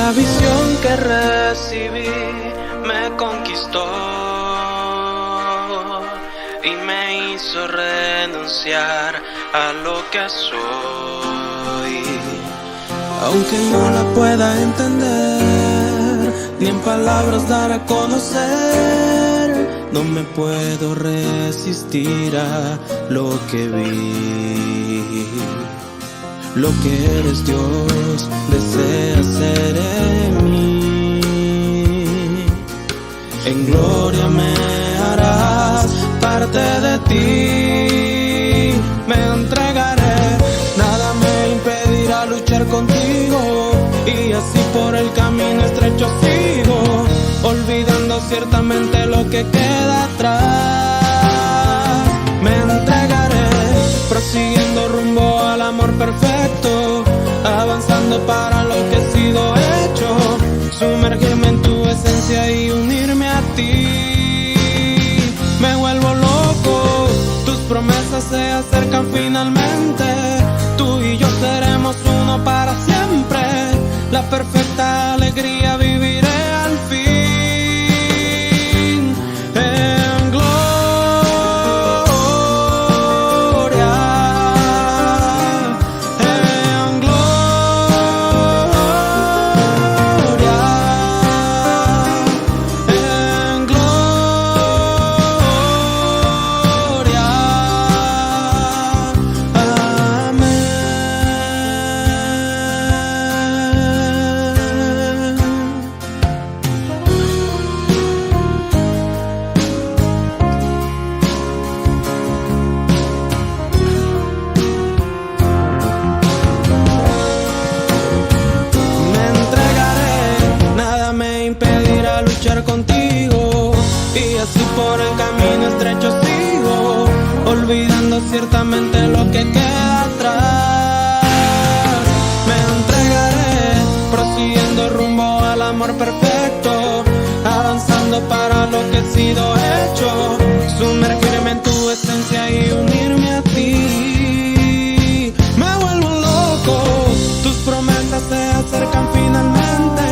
La visión que recibí me conquistó y me hizo renunciar a lo que soy. Aunque no la pueda entender, ni en palabras dar a conocer, no me puedo resistir a lo que vi. Lo que eres, Dios, desea ser en mí. En gloria me harás parte de ti. Me entregaré, nada me impedirá luchar contigo. Y así por el camino estrecho sigo, olvidando ciertamente lo que queda atrás. Me entregaré, prosiguiendo rumbo al amor perfecto, avanzando para lo que he sido hecho, sumergirme en tu esencia y unirme a ti. Me vuelvo loco, tus promesas se acercan finalmente, tú y yo seremos uno para siempre, la perfecta alegría viviré al fin. Contigo y así por el camino estrecho sigo, olvidando ciertamente lo que queda atrás. Me entregaré, prosiguiendo rumbo al amor perfecto, avanzando para lo que he sido hecho, sumergirme en tu esencia y unirme a ti. Me vuelvo loco, tus promesas se acercan finalmente,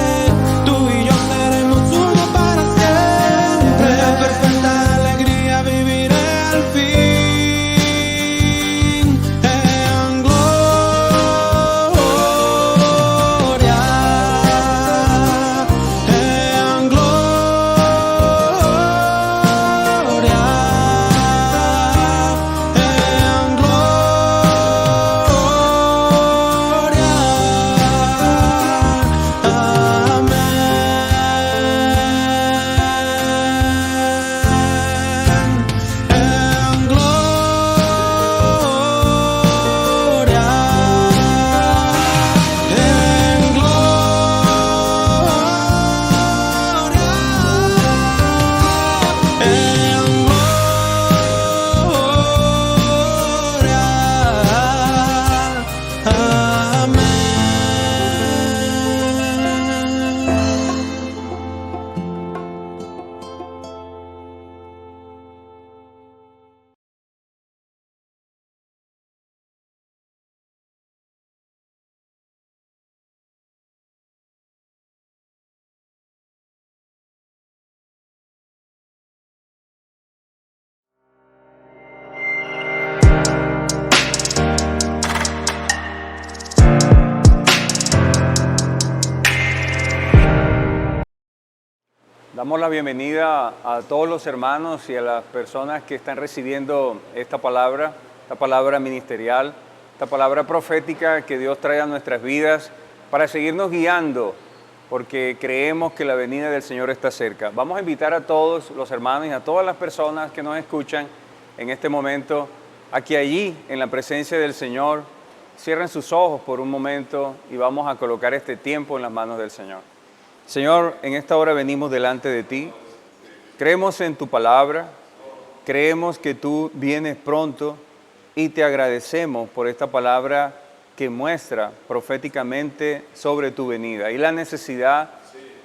tú y yo seremos uno para siempre, la perfecta alegría viviré al fin. En gloria, en gloria, en gloria. Damos la bienvenida a todos los hermanos y a las personas que están recibiendo esta palabra ministerial, esta palabra profética que Dios trae a nuestras vidas para seguirnos guiando, porque creemos que la venida del Señor está cerca. Vamos a invitar a todos los hermanos y a todas las personas que nos escuchan en este momento a que allí, en la presencia del Señor, cierren sus ojos por un momento y vamos a colocar este tiempo en las manos del Señor. Señor, en esta hora venimos delante de ti, creemos en tu palabra, creemos que tú vienes pronto y te agradecemos por esta palabra que muestra proféticamente sobre tu venida y la necesidad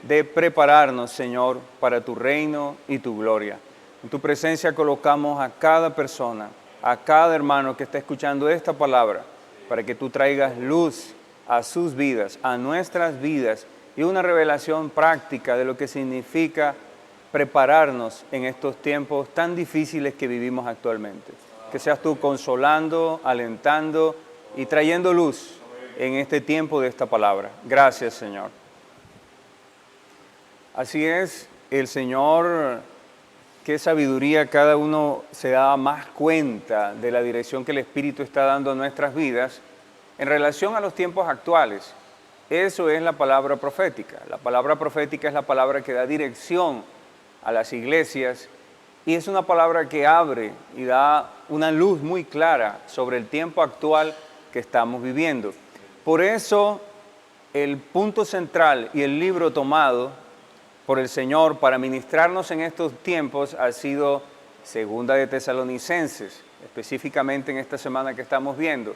de prepararnos, Señor, para tu reino y tu gloria. En tu presencia colocamos a cada persona, a cada hermano que está escuchando esta palabra, para que tú traigas luz a sus vidas, a nuestras vidas, y una revelación práctica de lo que significa prepararnos en estos tiempos tan difíciles que vivimos actualmente. Que seas tú consolando, alentando y trayendo luz en este tiempo de esta palabra. Gracias, Señor. Así es, el Señor, qué sabiduría, cada uno se da más cuenta de la dirección que el Espíritu está dando a nuestras vidas en relación a los tiempos actuales. Eso es la palabra profética. La palabra profética es la palabra que da dirección a las iglesias y es una palabra que abre y da una luz muy clara sobre el tiempo actual que estamos viviendo. Por eso, el punto central y el libro tomado por el Señor para ministrarnos en estos tiempos ha sido Segunda de Tesalonicenses, específicamente en esta semana que estamos viendo,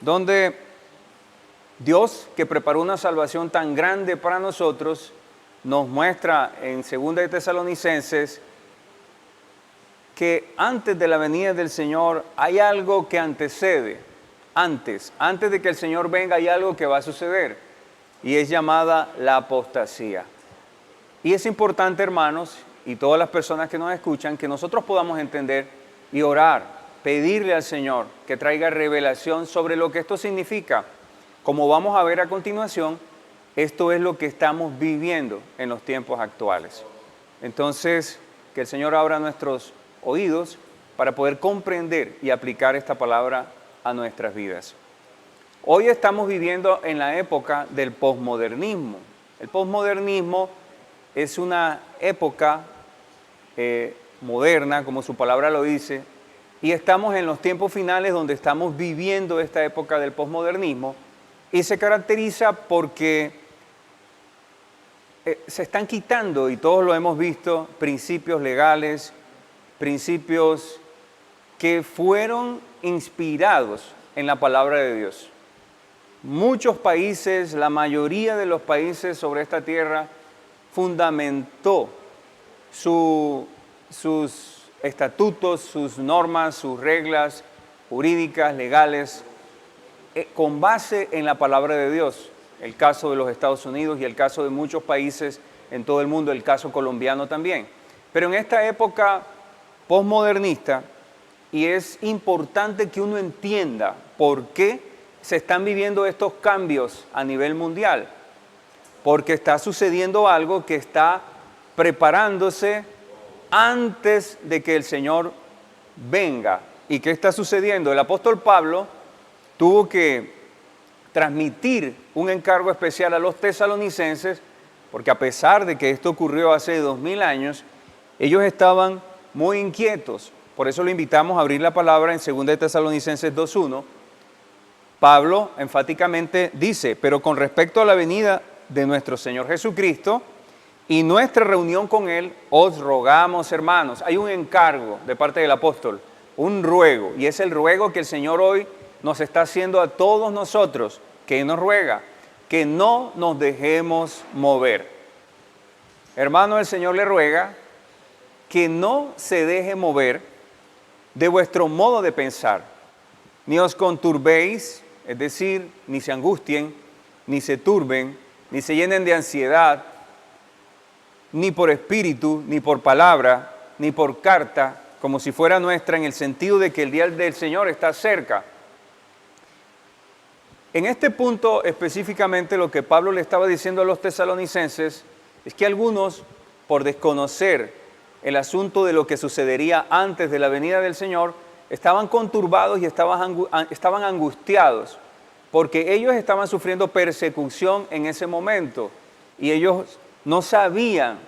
donde Dios, que preparó una salvación tan grande para nosotros, nos muestra en Segunda de Tesalonicenses que antes de la venida del Señor hay algo que antecede, antes de que el Señor venga hay algo que va a suceder, y es llamada la apostasía. Y es importante, hermanos, y todas las personas que nos escuchan, que nosotros podamos entender y orar, pedirle al Señor que traiga revelación sobre lo que esto significa. Como vamos a ver a continuación, esto es lo que estamos viviendo en los tiempos actuales. Entonces, que el Señor abra nuestros oídos para poder comprender y aplicar esta palabra a nuestras vidas. Hoy estamos viviendo en la época del posmodernismo. El posmodernismo es una época moderna, como su palabra lo dice, y estamos en los tiempos finales donde estamos viviendo esta época del posmodernismo, y se caracteriza porque se están quitando, y todos lo hemos visto, principios legales, principios que fueron inspirados en la palabra de Dios. Muchos países, la mayoría de los países sobre esta tierra, fundamentó sus estatutos, sus normas, sus reglas jurídicas, legales, con base en la palabra de Dios. El caso de los Estados Unidos y el caso de muchos países en todo el mundo, el caso colombiano también. Pero en esta época posmodernista, y es importante que uno entienda por qué se están viviendo estos cambios a nivel mundial, porque está sucediendo algo que está preparándose antes de que el Señor venga. ¿Y qué está sucediendo? El apóstol Pablo tuvo que transmitir un encargo especial a los tesalonicenses, porque a pesar de que esto ocurrió hace 2000 años, ellos estaban muy inquietos. Por eso lo invitamos a abrir la palabra en 2 de Tesalonicenses 2:1. Pablo enfáticamente dice: pero con respecto a la venida de nuestro Señor Jesucristo y nuestra reunión con Él, os rogamos, hermanos. Hay un encargo de parte del apóstol, un ruego, y es el ruego que el Señor hoy nos está haciendo a todos nosotros, que nos ruega, que no nos dejemos mover. Hermano, el Señor le ruega que no se deje mover de vuestro modo de pensar, ni os conturbéis, es decir, ni se angustien, ni se turben, ni se llenen de ansiedad, ni por espíritu, ni por palabra, ni por carta, como si fuera nuestra, en el sentido de que el día del Señor está cerca. En este punto específicamente lo que Pablo le estaba diciendo a los tesalonicenses es que algunos, por desconocer el asunto de lo que sucedería antes de la venida del Señor, estaban conturbados y estaban angustiados, porque ellos estaban sufriendo persecución en ese momento y ellos no sabían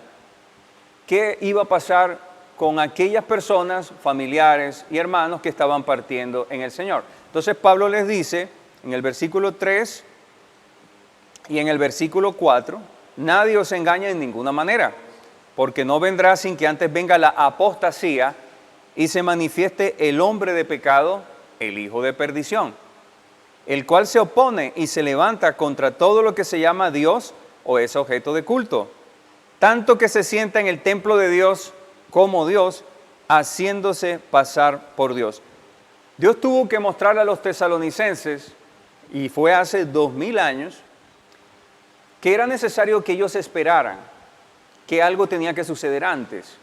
qué iba a pasar con aquellas personas, familiares y hermanos que estaban partiendo en el Señor. Entonces Pablo les dice en el versículo 3 y en el versículo 4, nadie os engaña en ninguna manera, porque no vendrá sin que antes venga la apostasía y se manifieste el hombre de pecado, el hijo de perdición, el cual se opone y se levanta contra todo lo que se llama Dios o es objeto de culto, tanto que se sienta en el templo de Dios como Dios, haciéndose pasar por Dios. Dios tuvo que mostrar a los tesalonicenses, y fue hace 2000 años, que era necesario que ellos esperaran, que algo tenía que suceder antes.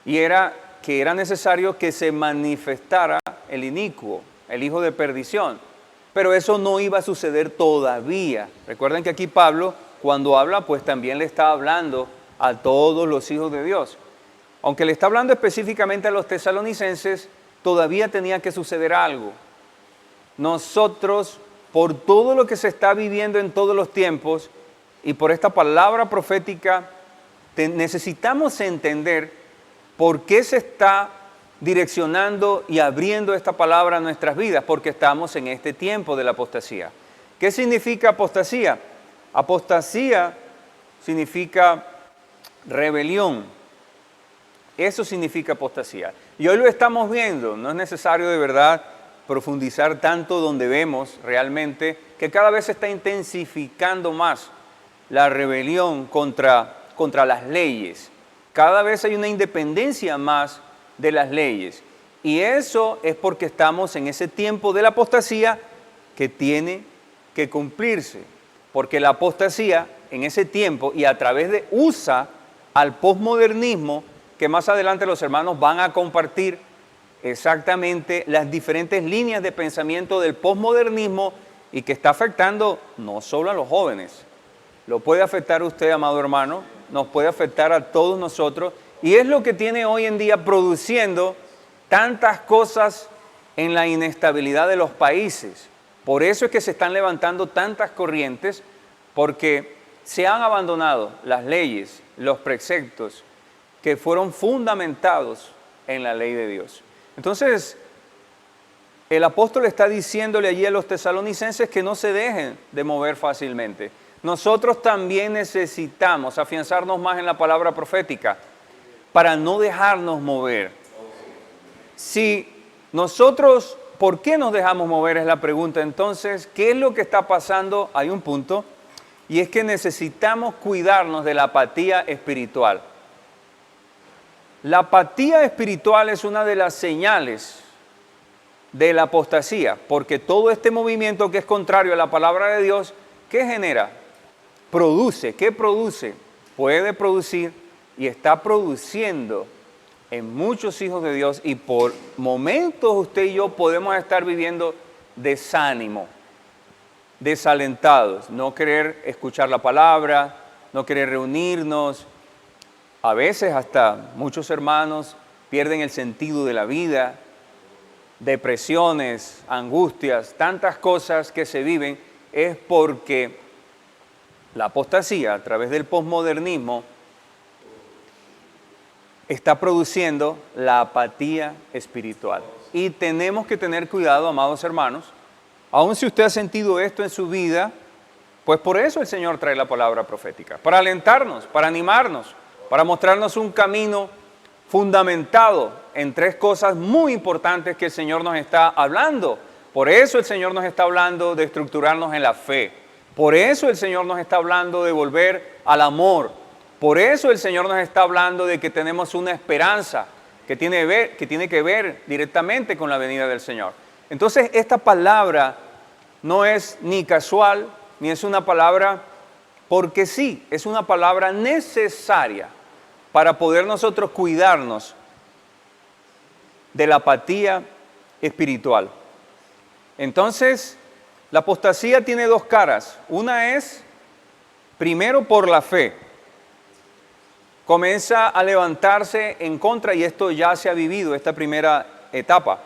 Y era que era necesario que se manifestara el inicuo, el hijo de perdición. Pero eso no iba a suceder todavía. Recuerden que aquí Pablo, cuando habla, pues también le está hablando a todos los hijos de Dios. Aunque le está hablando específicamente a los tesalonicenses, todavía tenía que suceder algo. Nosotros, por todo lo que se está viviendo en todos los tiempos y por esta palabra profética, necesitamos entender por qué se está direccionando y abriendo esta palabra a nuestras vidas, porque estamos en este tiempo de la apostasía. ¿Qué significa apostasía? Apostasía significa rebelión. Eso significa apostasía. Y hoy lo estamos viendo. No es necesario de verdad profundizar tanto donde vemos realmente que cada vez se está intensificando más la rebelión contra las leyes. Cada vez hay una independencia más de las leyes. Y eso es porque estamos en ese tiempo de la apostasía que tiene que cumplirse. Porque la apostasía en ese tiempo y a través de usa al posmodernismo, que más adelante los hermanos van a compartir exactamente las diferentes líneas de pensamiento del posmodernismo y que está afectando no solo a los jóvenes. Lo puede afectar a usted, amado hermano, nos puede afectar a todos nosotros. Y es lo que tiene hoy en día produciendo tantas cosas en la inestabilidad de los países. Por eso es que se están levantando tantas corrientes, porque se han abandonado las leyes, los preceptos que fueron fundamentados en la ley de Dios. Entonces, el apóstol está diciéndole allí a los tesalonicenses que no se dejen de mover fácilmente. Nosotros también necesitamos afianzarnos más en la palabra profética para no dejarnos mover. Si nosotros, ¿por qué nos dejamos mover? Es la pregunta. Entonces, ¿qué es lo que está pasando? Hay un punto, y es que necesitamos cuidarnos de la apatía espiritual. La apatía espiritual es una de las señales de la apostasía, porque todo este movimiento que es contrario a la palabra de Dios, ¿qué genera? Produce. ¿Qué produce? Puede producir y está produciendo en muchos hijos de Dios, y por momentos usted y yo podemos estar viviendo desánimo, desalentados, no querer escuchar la palabra, no querer reunirnos. A veces hasta muchos hermanos pierden el sentido de la vida, depresiones, angustias, tantas cosas que se viven, es porque la apostasía a través del posmodernismo está produciendo la apatía espiritual. Y tenemos que tener cuidado, amados hermanos, aun si usted ha sentido esto en su vida, pues por eso el Señor trae la palabra profética, para alentarnos, para animarnos, para mostrarnos un camino fundamentado en tres cosas muy importantes que el Señor nos está hablando. Por eso el Señor nos está hablando de estructurarnos en la fe. Por eso el Señor nos está hablando de volver al amor. Por eso el Señor nos está hablando de que tenemos una esperanza que tiene que ver directamente con la venida del Señor. Entonces, esta palabra no es ni casual, ni es una palabra porque sí, es una palabra necesaria para poder nosotros cuidarnos de la apatía espiritual. Entonces, la apostasía tiene dos caras. Una es, primero, por la fe. Comienza a levantarse en contra, y esto ya se ha vivido, esta primera etapa.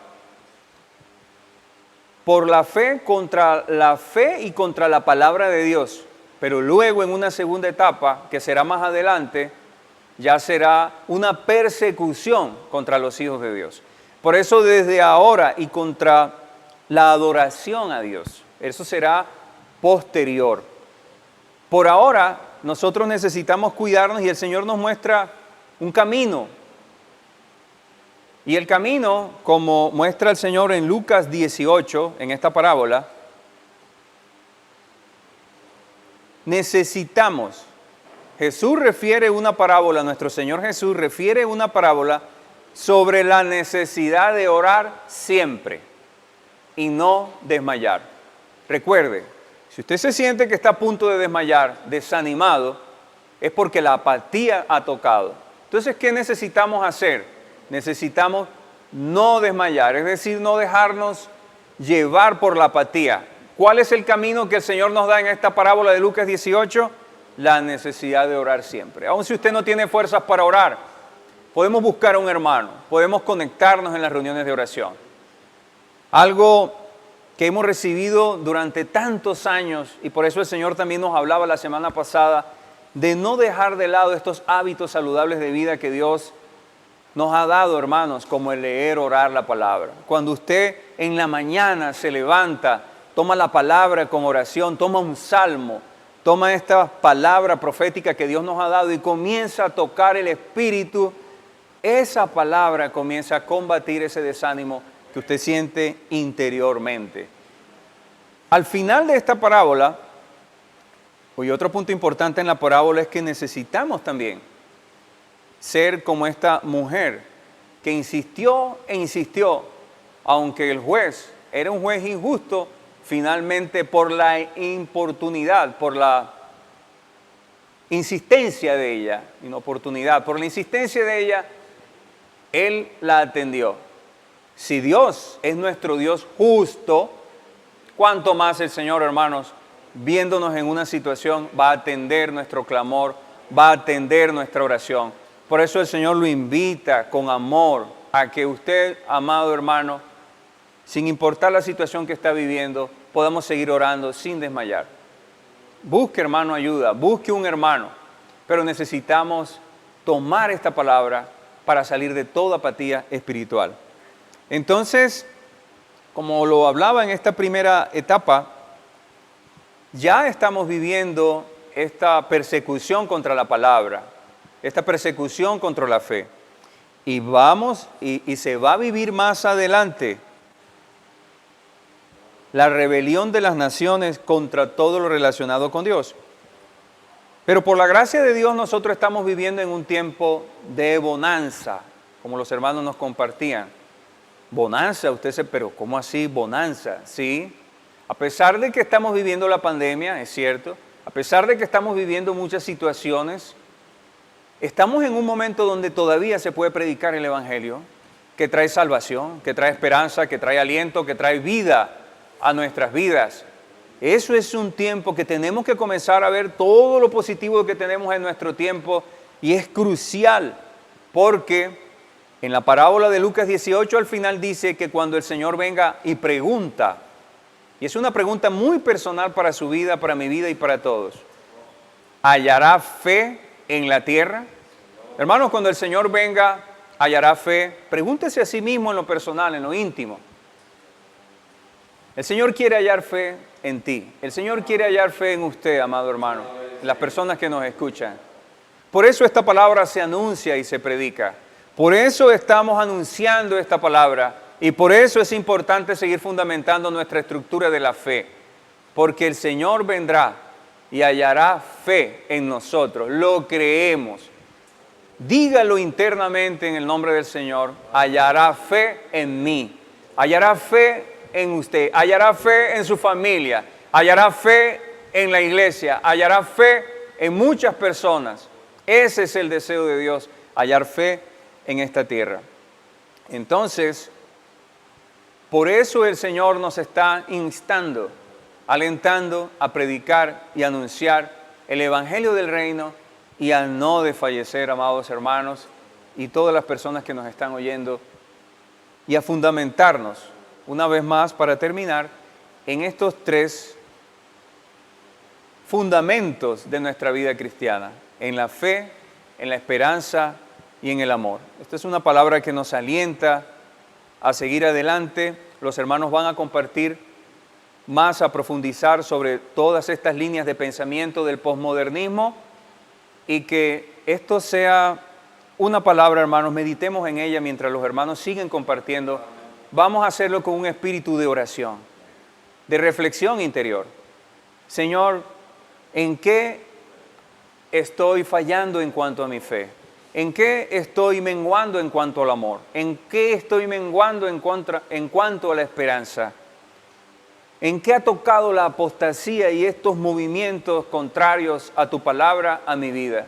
Por la fe, contra la fe y contra la palabra de Dios. Pero luego en una segunda etapa, que será más adelante, ya será una persecución contra los hijos de Dios. Por eso desde ahora y contra la adoración a Dios. Eso será posterior. Por ahora, nosotros necesitamos cuidarnos y el Señor nos muestra un camino. Y el camino, como muestra el Señor en Lucas 18, en esta parábola, necesitamos. Jesús refiere una parábola, nuestro Señor Jesús refiere una parábola sobre la necesidad de orar siempre y no desmayar. Recuerde, Si usted se siente que está a punto de desmayar, desanimado, es porque la apatía ha tocado. Entonces, ¿qué necesitamos hacer? Necesitamos no desmayar, es decir, no dejarnos llevar por la apatía. ¿Cuál es el camino que el Señor nos da en esta parábola de Lucas 18? La necesidad de orar siempre. Aun si usted no tiene fuerzas para orar, podemos buscar a un hermano, podemos conectarnos en las reuniones de oración. Algo que hemos recibido durante tantos años, y por eso el Señor también nos hablaba la semana pasada, de no dejar de lado estos hábitos saludables de vida que Dios nos ha dado, hermanos, como el leer, orar la palabra. Cuando usted en la mañana se levanta, toma la palabra con oración, toma un salmo, toma esta palabra profética que Dios nos ha dado y comienza a tocar el Espíritu, esa palabra comienza a combatir ese desánimo que usted siente interiormente. Al final de esta parábola, y otro punto importante en la parábola es que necesitamos también ser como esta mujer que insistió e insistió, aunque el juez era un juez injusto, finalmente por la importunidad, por la insistencia de ella, inoportunidad, por la insistencia de ella, él la atendió. Si Dios es nuestro Dios justo, ¿cuánto más el Señor, hermanos, viéndonos en una situación, va a atender nuestro clamor, va a atender nuestra oración? Por eso el Señor lo invita con amor a que usted, amado hermano, sin importar la situación que está viviendo, podamos seguir orando sin desmayar. Busque, hermano, ayuda, busque un hermano, pero necesitamos tomar esta palabra para salir de toda apatía espiritual. Entonces, como lo hablaba en esta primera etapa, ya estamos viviendo esta persecución contra la palabra, esta persecución contra la fe. Y y se va a vivir más adelante la rebelión de las naciones contra todo lo relacionado con Dios. Pero por la gracia de Dios nosotros estamos viviendo en un tiempo de bonanza, como los hermanos nos compartían. Bonanza, usted dice, pero ¿cómo así bonanza? Sí, a pesar de que estamos viviendo la pandemia, es cierto, a pesar de que estamos viviendo muchas situaciones, estamos en un momento donde todavía se puede predicar el Evangelio, que trae salvación, que trae esperanza, que trae aliento, que trae vida a nuestras vidas. Eso es un tiempo que tenemos que comenzar a ver todo lo positivo que tenemos en nuestro tiempo y es crucial porque en la parábola de Lucas 18 al final dice que cuando el Señor venga y pregunta, y es una pregunta muy personal para su vida, para mi vida y para todos, ¿hallará fe en la tierra? Hermanos, cuando el Señor venga, ¿hallará fe? Pregúntese a sí mismo en lo personal, en lo íntimo. El Señor quiere hallar fe en ti. El Señor quiere hallar fe en usted, amado hermano, en las personas que nos escuchan. Por eso esta palabra se anuncia y se predica. Por eso estamos anunciando esta palabra y por eso es importante seguir fundamentando nuestra estructura de la fe. Porque el Señor vendrá y hallará fe en nosotros. Lo creemos. Dígalo internamente en el nombre del Señor. Hallará fe en mí. Hallará fe en usted, hallará fe en su familia, hallará fe en la iglesia, hallará fe en muchas personas. Ese es el deseo de Dios, hallar fe en esta tierra. Entonces, por eso el Señor nos está instando, alentando a predicar y anunciar el Evangelio del Reino y a no desfallecer, amados hermanos, y todas las personas que nos están oyendo, y a fundamentarnos una vez más, para terminar, en estos tres fundamentos de nuestra vida cristiana, en la fe, en la esperanza y en el amor. Esta es una palabra que nos alienta a seguir adelante. Los hermanos van a compartir más, a profundizar sobre todas estas líneas de pensamiento del posmodernismo y que esto sea una palabra, hermanos, meditemos en ella mientras los hermanos siguen compartiendo. Vamos a hacerlo con un espíritu de oración, de reflexión interior. Señor, ¿en qué estoy fallando en cuanto a mi fe? ¿En qué estoy menguando en cuanto al amor? ¿En qué estoy menguando en cuanto a la esperanza? ¿En qué ha tocado la apostasía y estos movimientos contrarios a tu palabra a mi vida?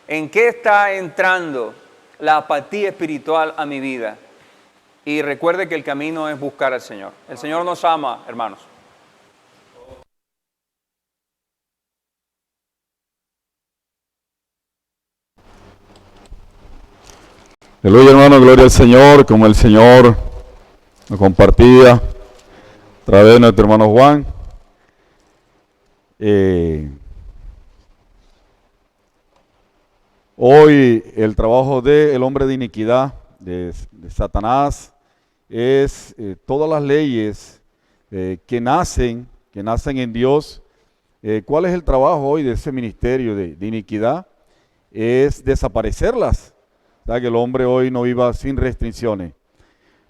¿En qué está entrando la apatía espiritual a mi vida? Y recuerde que el camino es buscar al Señor. El Señor nos ama, hermanos. Aleluya, hermano, gloria al Señor, como el Señor nos compartía a través de nuestro hermano Juan. Hoy el trabajo del hombre de iniquidad, de Satanás, es todas las leyes que nacen en Dios. ¿Cuál es el trabajo hoy de ese ministerio de iniquidad? Es desaparecerlas. O sea, que el hombre hoy no viva sin restricciones.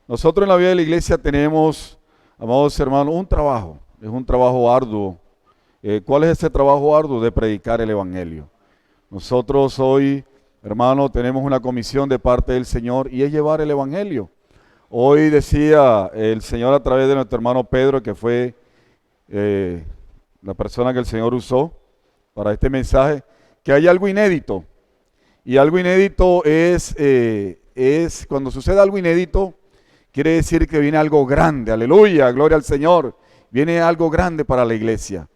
Nosotros en la vida de la iglesia tenemos, amados hermanos, un trabajo. Es un trabajo arduo. ¿Cuál es ese trabajo arduo? De predicar el evangelio. Nosotros hoy, hermano, tenemos una comisión de parte del Señor y es llevar el evangelio. Hoy decía el Señor a través de nuestro hermano Pedro, que fue la persona que el Señor usó para este mensaje, que hay algo inédito. Y algo inédito es cuando sucede algo inédito, quiere decir que viene algo grande. Aleluya, gloria al Señor. Viene algo grande para la iglesia.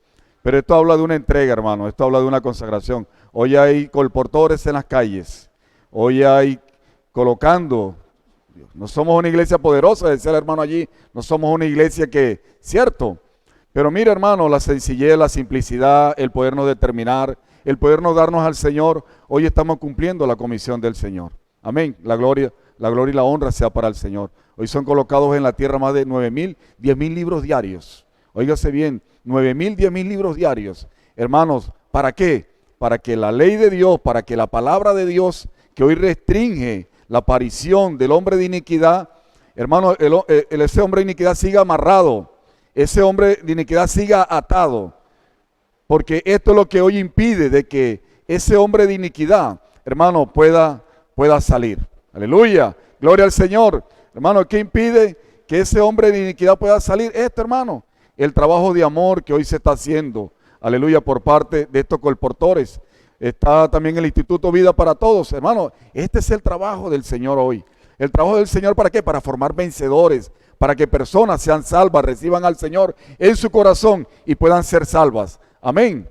Pero esto habla de una entrega, hermano. Esto habla de una consagración. Hoy hay colportores en las calles. Hoy hay colocando. No somos una iglesia poderosa, decía el hermano allí. No somos una iglesia que, cierto. Pero mira, hermano, la sencillez, la simplicidad, el podernos determinar, el podernos darnos al Señor. Hoy estamos cumpliendo la comisión del Señor. Amén. La gloria y la honra sea para el Señor. Hoy son colocados en la tierra más de 9,000, 10,000 libros diarios. Óigase bien, 9,000, 10,000 libros diarios. Hermanos, ¿para qué? Para que la ley de Dios, para que la palabra de Dios, que hoy restringe la aparición del hombre de iniquidad, hermano, ese hombre de iniquidad siga amarrado. Ese hombre de iniquidad siga atado. Porque esto es lo que hoy impide de que ese hombre de iniquidad, hermano, pueda salir. Aleluya, gloria al Señor. Hermano, ¿qué impide que ese hombre de iniquidad pueda salir? Esto, hermano, el trabajo de amor que hoy se está haciendo, aleluya, por parte de estos colportores. Está también el Instituto Vida para Todos, hermano. Este es el trabajo del Señor hoy. El trabajo del Señor, ¿para qué? Para formar vencedores, para que personas sean salvas, reciban al Señor en su corazón y puedan ser salvas. Amén.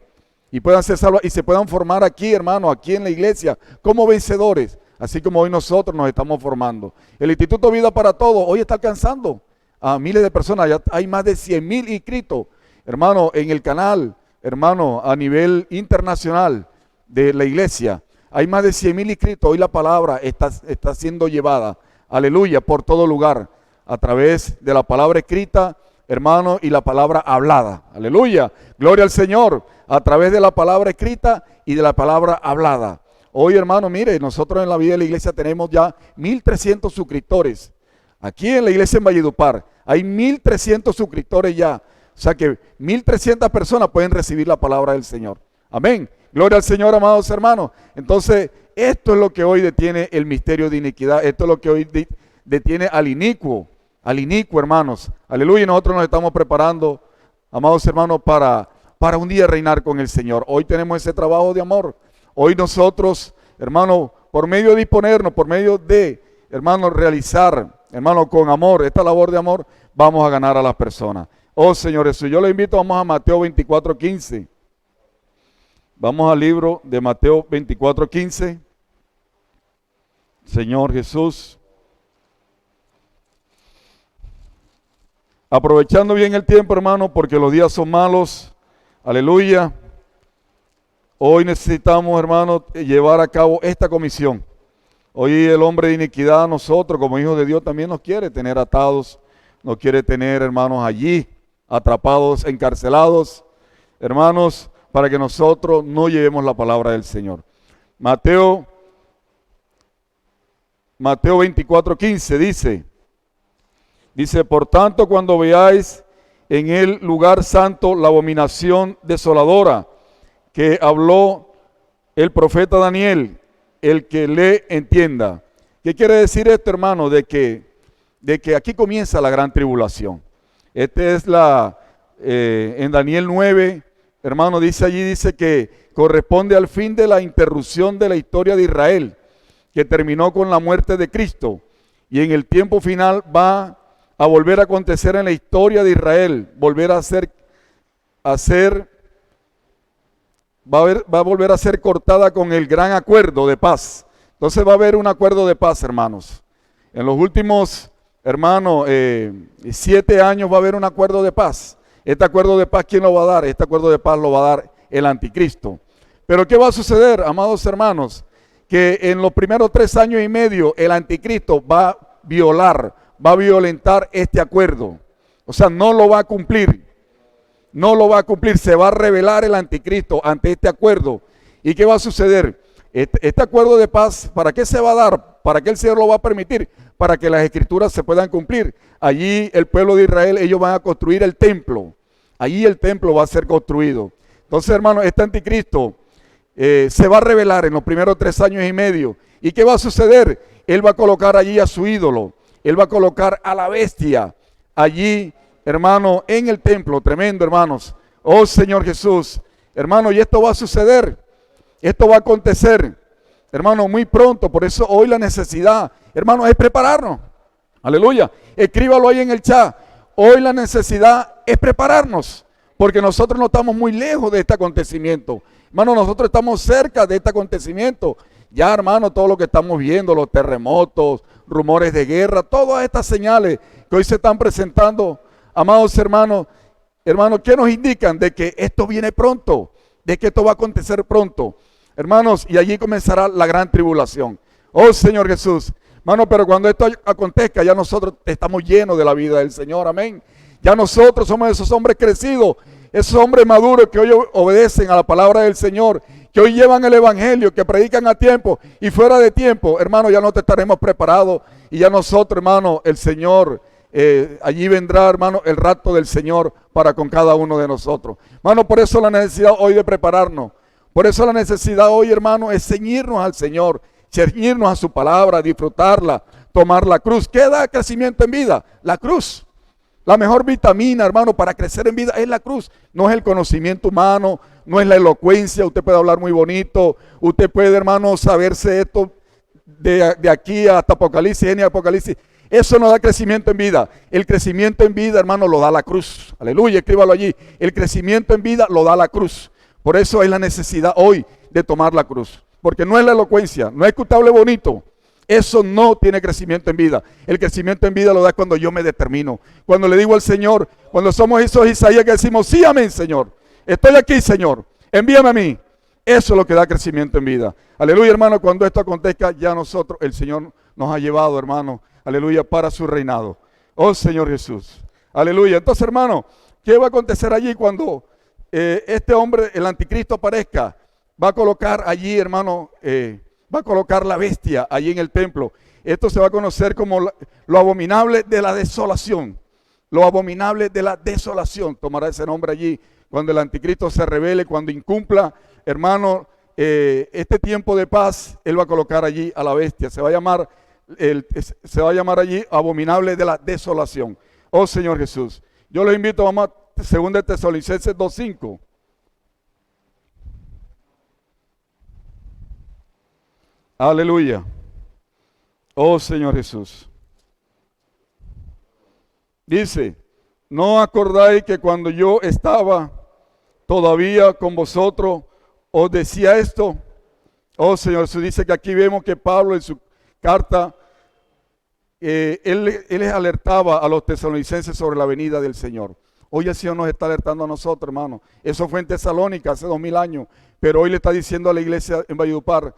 Y puedan ser salvas y se puedan formar aquí, hermano, aquí en la iglesia, como vencedores, así como hoy nosotros nos estamos formando. El Instituto Vida para Todos hoy está alcanzando a miles de personas. Ya hay más de 100,000 inscritos, hermano, en el canal, hermano, a nivel internacional de la iglesia. Hay más de 100,000 inscritos. Hoy la palabra está siendo llevada, aleluya, por todo lugar, a través de la palabra escrita, hermano, y la palabra hablada. Aleluya, gloria al Señor, a través de la palabra escrita y de la palabra hablada. Hoy, hermano, mire, nosotros en la vida de la iglesia tenemos ya 1,300 suscriptores. Aquí en la iglesia en Valledupar hay 1,300 suscriptores ya. O sea que 1,300 personas pueden recibir la palabra del Señor. Amén. Gloria al Señor, amados hermanos. Entonces, esto es lo que hoy detiene el misterio de iniquidad. Esto es lo que hoy detiene al inicuo, hermanos. Aleluya. Y nosotros nos estamos preparando, amados hermanos, para un día reinar con el Señor. Hoy tenemos ese trabajo de amor. Hoy nosotros, hermano, por medio de disponernos, por medio de, hermano, realizar, hermano, con amor, esta labor de amor, vamos a ganar a las personas. Oh Señor Jesús, yo le invito, vamos a Mateo 24:15. Vamos al libro de Mateo 24:15. Señor Jesús. Aprovechando bien el tiempo, hermano, porque los días son malos. Aleluya. Hoy necesitamos, hermano, llevar a cabo esta comisión. Hoy el hombre de iniquidad, nosotros como hijos de Dios, también nos quiere tener atados. Nos quiere tener, hermanos, allí, atrapados, encarcelados. Hermanos, para que nosotros no llevemos la palabra del Señor. Mateo 24:15 dice, por tanto, cuando veáis en el lugar santo la abominación desoladora que habló el profeta Daniel, el que le entienda. ¿Qué quiere decir esto, hermano? De que aquí comienza la gran tribulación. Esta es la en Daniel 9, hermano, dice que corresponde al fin de la interrupción de la historia de Israel, que terminó con la muerte de Cristo, y en el tiempo final va a volver a acontecer en la historia de Israel, va a volver a ser cortada con el gran acuerdo de paz. Entonces va a haber un acuerdo de paz, hermanos. En los últimos, hermanos, 7 años va a haber un acuerdo de paz. Este acuerdo de paz, ¿quién lo va a dar? Este acuerdo de paz lo va a dar el anticristo. Pero ¿qué va a suceder, amados hermanos? Que en los primeros 3 años y medio el anticristo va a violentar este acuerdo. O sea, no lo va a cumplir. No lo va a cumplir, se va a rebelar el anticristo ante este acuerdo. ¿Y qué va a suceder? Este acuerdo de paz, ¿para qué se va a dar? ¿Para qué el Señor lo va a permitir? Para que las escrituras se puedan cumplir. Allí el pueblo de Israel, ellos van a construir el templo. Allí el templo va a ser construido. Entonces, hermano, este anticristo se va a rebelar en los primeros 3 años y medio. ¿Y qué va a suceder? Él va a colocar allí a su ídolo. Él va a colocar a la bestia allí, hermano, en el templo. Tremendo, hermanos. Oh Señor Jesús, hermano, y esto va a suceder, esto va a acontecer, hermano, muy pronto. Por eso hoy la necesidad, hermano, es prepararnos. Aleluya, escríbalo ahí en el chat. Hoy la necesidad es prepararnos, porque nosotros no estamos muy lejos de este acontecimiento. Hermano, nosotros estamos cerca de este acontecimiento. Ya, hermano, todo lo que estamos viendo, los terremotos, rumores de guerra, todas estas señales que hoy se están presentando, amados hermanos, ¿qué nos indican? De que esto viene pronto, de que esto va a acontecer pronto, hermanos, y allí comenzará la gran tribulación. Oh Señor Jesús, hermano, pero cuando esto acontezca, ya nosotros estamos llenos de la vida del Señor, amén. Ya nosotros somos esos hombres crecidos, esos hombres maduros que hoy obedecen a la palabra del Señor, que hoy llevan el evangelio, que predican a tiempo y fuera de tiempo. Hermano, ya no te estaremos preparados y ya nosotros, hermano, el Señor, allí vendrá, hermano, el rapto del Señor para con cada uno de nosotros. Hermano, por eso la necesidad hoy de prepararnos, por eso la necesidad hoy, hermano, es ceñirnos al Señor, ceñirnos a su palabra, disfrutarla, tomar la cruz. ¿Qué da crecimiento en vida? La cruz. La mejor vitamina, hermano, para crecer en vida es la cruz. No es el conocimiento humano, no es la elocuencia. Usted puede hablar muy bonito, usted puede, hermano, saberse esto de aquí hasta Apocalipsis, Génesis, Apocalipsis. Eso no da crecimiento en vida. El crecimiento en vida, hermano, lo da la cruz. Aleluya, escríbalo allí. El crecimiento en vida lo da la cruz. Por eso es la necesidad hoy de tomar la cruz. Porque no es la elocuencia, no es que usted hable bonito. Eso no tiene crecimiento en vida. El crecimiento en vida lo da cuando yo me determino. Cuando le digo al Señor, cuando somos esos Isaías que decimos, sí, amén, Señor. Estoy aquí, Señor. Envíame a mí. Eso es lo que da crecimiento en vida. Aleluya, hermano. Cuando esto acontezca, ya nosotros, el Señor nos ha llevado, hermano. Aleluya, para su reinado. Oh, Señor Jesús. Aleluya. Entonces, hermano, ¿qué va a acontecer allí cuando este hombre, el anticristo, aparezca? Va a colocar allí, hermano, va a colocar la bestia allí en el templo. Esto se va a conocer como lo abominable de la desolación. Lo abominable de la desolación. Tomará ese nombre allí cuando el anticristo se revele, cuando incumpla, hermano, este tiempo de paz. Él va a colocar allí a la bestia. Se va a llamar allí abominable de la desolación. Oh Señor Jesús. Yo los invito, vamos a 2 Tesalonicenses 2:5. Aleluya. Oh Señor Jesús. Dice, ¿no acordáis que cuando yo estaba todavía con vosotros os decía esto? Oh Señor Jesús, dice que aquí vemos que Pablo en su carta, él les alertaba a los tesalonicenses sobre la venida del Señor. Hoy el Señor nos está alertando a nosotros, hermano. Eso fue en Tesalónica hace 2000 años. Pero hoy le está diciendo a la iglesia en Valledupar,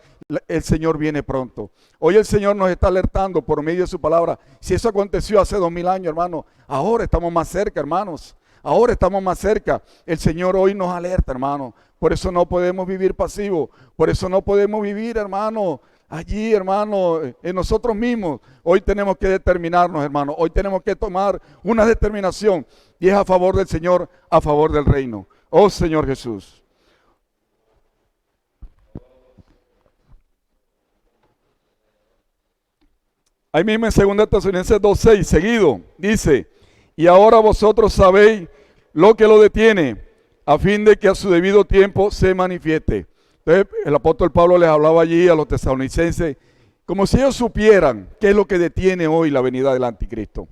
el Señor viene pronto. Hoy el Señor nos está alertando por medio de su palabra. Si eso aconteció hace 2000 años, hermano, ahora estamos más cerca, hermanos. Ahora estamos más cerca. El Señor hoy nos alerta, hermano. Por eso no podemos vivir pasivos. Por eso no podemos vivir, hermano, allí, hermano, en nosotros mismos. Hoy tenemos que determinarnos, hermano. Hoy tenemos que tomar una determinación. Y es a favor del Señor, a favor del reino. Oh Señor Jesús. Ahí mismo en 2 Tesalonicenses 2:6, seguido, dice, y ahora vosotros sabéis lo que lo detiene, a fin de que a su debido tiempo se manifieste. Entonces, el apóstol Pablo les hablaba allí a los tesalonicenses, como si ellos supieran qué es lo que detiene hoy la venida del anticristo.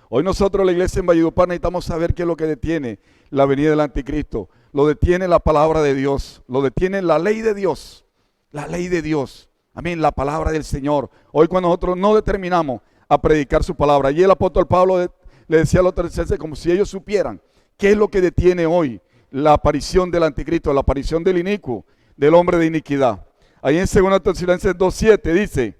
Hoy nosotros, la iglesia en Valledupar, necesitamos saber qué es lo que detiene la venida del anticristo. Lo detiene la palabra de Dios, lo detiene la ley de Dios, la ley de Dios. Amén, la palabra del Señor. Hoy cuando nosotros no determinamos a predicar su palabra, allí el apóstol Pablo le decía a los tesalonicenses como si ellos supieran qué es lo que detiene hoy la aparición del anticristo, la aparición del inicuo, del hombre de iniquidad. Ahí en 2 Tesalonicenses 2:7 dice,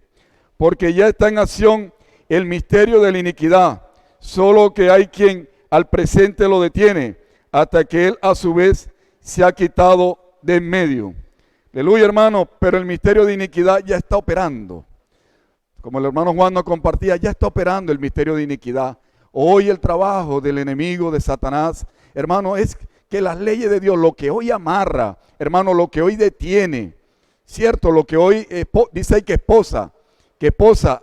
porque ya está en acción el misterio de la iniquidad, solo que hay quien al presente lo detiene, hasta que él a su vez se ha quitado de en medio. Aleluya, hermano, pero el misterio de iniquidad ya está operando. Como el hermano Juan nos compartía, ya está operando el misterio de iniquidad. Hoy el trabajo del enemigo de Satanás, hermano, es que las leyes de Dios, lo que hoy amarra, hermano, lo que hoy detiene, cierto, lo que hoy dice ahí que esposa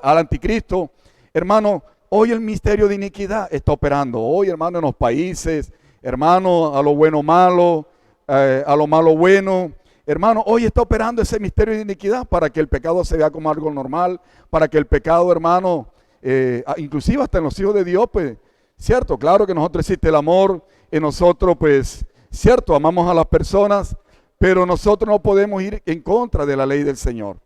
al anticristo, hermano, hoy el misterio de iniquidad está operando. Hoy, hermano, en los países, hermano, a lo bueno malo, a lo malo bueno. Hermano, hoy está operando ese misterio de iniquidad para que el pecado se vea como algo normal, para que el pecado, hermano, inclusive hasta en los hijos de Dios, pues, cierto, claro que en nosotros existe el amor, en nosotros, pues, cierto, amamos a las personas, pero nosotros no podemos ir en contra de la ley del Señor.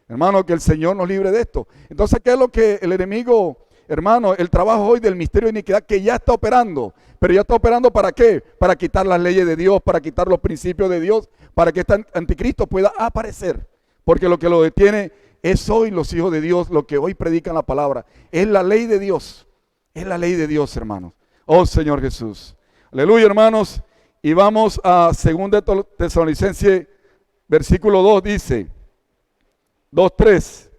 Hermano, que el Señor nos libre de esto. Entonces, ¿qué es lo que el enemigo, hermano, el trabajo hoy del misterio de iniquidad que ya está operando? Pero ya está operando ¿para qué? Para quitar las leyes de Dios, para quitar los principios de Dios, para que este anticristo pueda aparecer. Porque lo que lo detiene es hoy los hijos de Dios, lo que hoy predican la palabra. Es la ley de Dios. Es la ley de Dios, hermanos. Oh Señor Jesús. Aleluya, hermanos. Y vamos a 2 Tesalonicenses, versículo 2, dice, 2:3.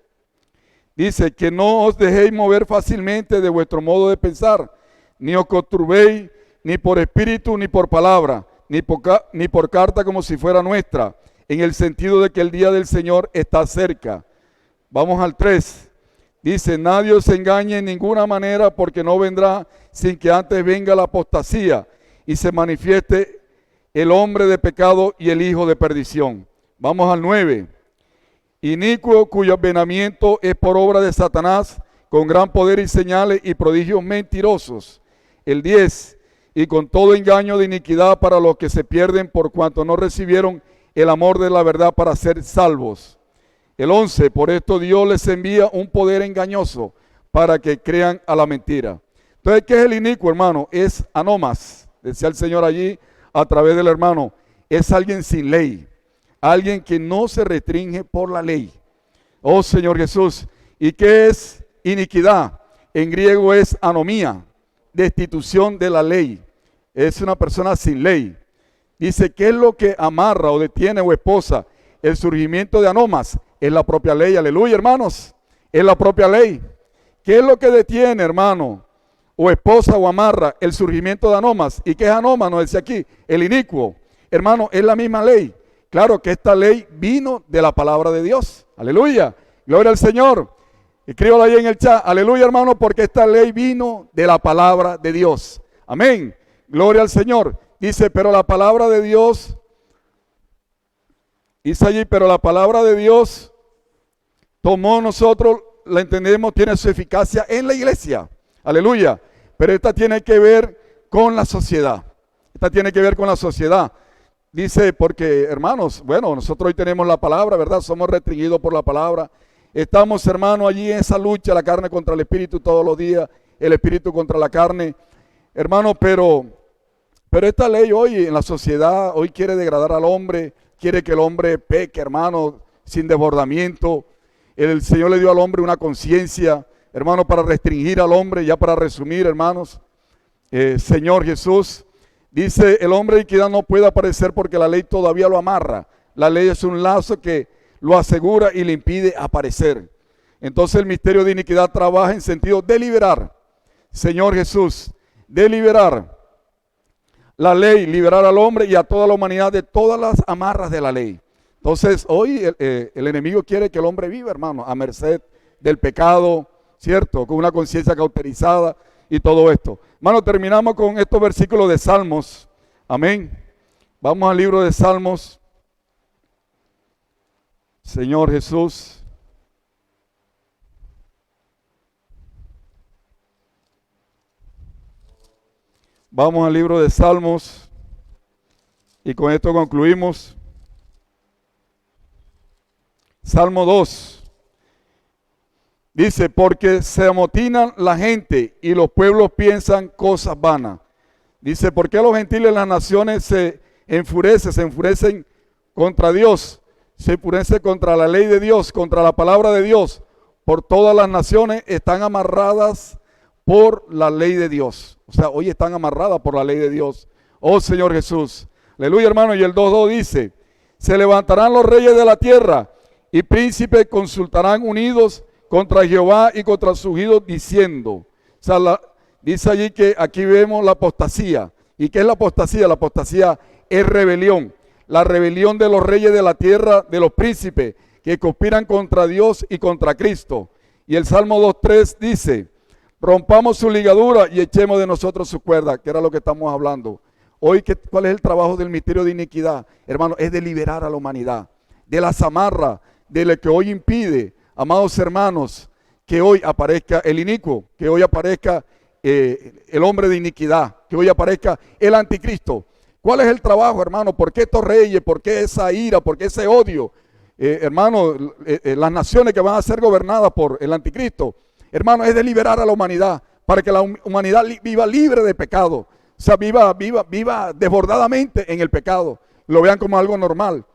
Dice que no os dejéis mover fácilmente de vuestro modo de pensar, ni os conturbéis, ni por espíritu, ni por palabra, ni por carta como si fuera nuestra, en el sentido de que el día del Señor está cerca. Vamos al 3. Dice, nadie os engañe en ninguna manera, porque no vendrá sin que antes venga la apostasía y se manifieste el hombre de pecado y el hijo de perdición. Vamos al 9. Inicuo cuyo avenamiento es por obra de Satanás, con gran poder y señales y prodigios mentirosos. El 10. Y con todo engaño de iniquidad para los que se pierden por cuanto no recibieron el amor de la verdad para ser salvos. El 11. Por esto Dios les envía un poder engañoso para que crean a la mentira. Entonces, ¿qué es el inicuo, hermano? Es anomas, decía el Señor allí a través del hermano. Es alguien sin ley, alguien que no se restringe por la ley. Oh Señor Jesús. ¿Y qué es iniquidad? En griego es anomía, destitución de la ley. Es una persona sin ley. Dice, ¿qué es lo que amarra o detiene o esposa el surgimiento de anomas? Es la propia ley. Aleluya, hermanos. Es la propia ley. ¿Qué es lo que detiene, hermano, o esposa o amarra el surgimiento de anomas? ¿Y qué es anoma? Nos dice aquí, el inicuo. Hermano, es la misma ley. Claro que esta ley vino de la palabra de Dios. Aleluya. Gloria al Señor. Escríbalo ahí en el chat. Aleluya, hermano, porque esta ley vino de la palabra de Dios. Amén. Gloria al Señor. Dice, pero la palabra de Dios, dice allí, pero la palabra de Dios tomó nosotros, la entendemos, tiene su eficacia en la iglesia. Aleluya. Pero esta tiene que ver con la sociedad. Esta tiene que ver con la sociedad. Dice, porque hermanos, bueno, nosotros hoy tenemos la palabra, ¿verdad? Somos restringidos por la palabra. Estamos, hermanos, allí en esa lucha, la carne contra el espíritu todos los días, el espíritu contra la carne. Hermano, pero esta ley hoy en la sociedad, hoy quiere degradar al hombre, quiere que el hombre peque, hermano, sin desbordamiento. El Señor le dio al hombre una conciencia, hermano, para restringir al hombre, ya para resumir, hermanos. Señor Jesús, dice, el hombre de iniquidad no puede aparecer porque la ley todavía lo amarra. La ley es un lazo que lo asegura y le impide aparecer. Entonces el misterio de iniquidad trabaja en sentido de liberar. Señor Jesús, de liberar la ley, liberar al hombre y a toda la humanidad de todas las amarras de la ley. Entonces hoy el enemigo quiere que el hombre viva, hermano, a merced del pecado, ¿cierto? Con una conciencia cauterizada. y todo esto. Hermano, terminamos con estos versículos de Salmos. Amén. Vamos al libro de Salmos. Señor Jesús. Vamos al libro de Salmos y con esto concluimos. Salmo 2. Dice, porque se amotinan la gente y los pueblos piensan cosas vanas. Dice, ¿por qué los gentiles de las naciones se enfurecen contra Dios? Se enfurecen contra la ley de Dios, contra la palabra de Dios. Por todas las naciones están amarradas por la ley de Dios. O sea, hoy están amarradas por la ley de Dios. Oh Señor Jesús. Aleluya, hermano. Y el 2.2 dice, se levantarán los reyes de la tierra y príncipes consultarán unidos contra Jehová y contra sus ungidos diciendo. O sea, dice allí que aquí vemos la apostasía. ¿Y qué es la apostasía? La apostasía es rebelión. La rebelión de los reyes de la tierra, de los príncipes, que conspiran contra Dios y contra Cristo. Y el Salmo 2.3 dice, rompamos su ligadura y echemos de nosotros su cuerda, que era lo que estamos hablando. Hoy, ¿cuál es el trabajo del misterio de iniquidad? Hermano, es de liberar a la humanidad, de la zamarra, de lo que hoy impide, amados hermanos, que hoy aparezca el inicuo, que hoy aparezca el hombre de iniquidad, que hoy aparezca el anticristo. ¿Cuál es el trabajo, hermano? ¿Por qué estos reyes? ¿Por qué esa ira? ¿Por qué ese odio? Hermano, las naciones que van a ser gobernadas por el anticristo, hermano, es de liberar a la humanidad, para que la humanidad viva libre de pecado. O sea, viva desbordadamente en el pecado. Lo vean como algo normal.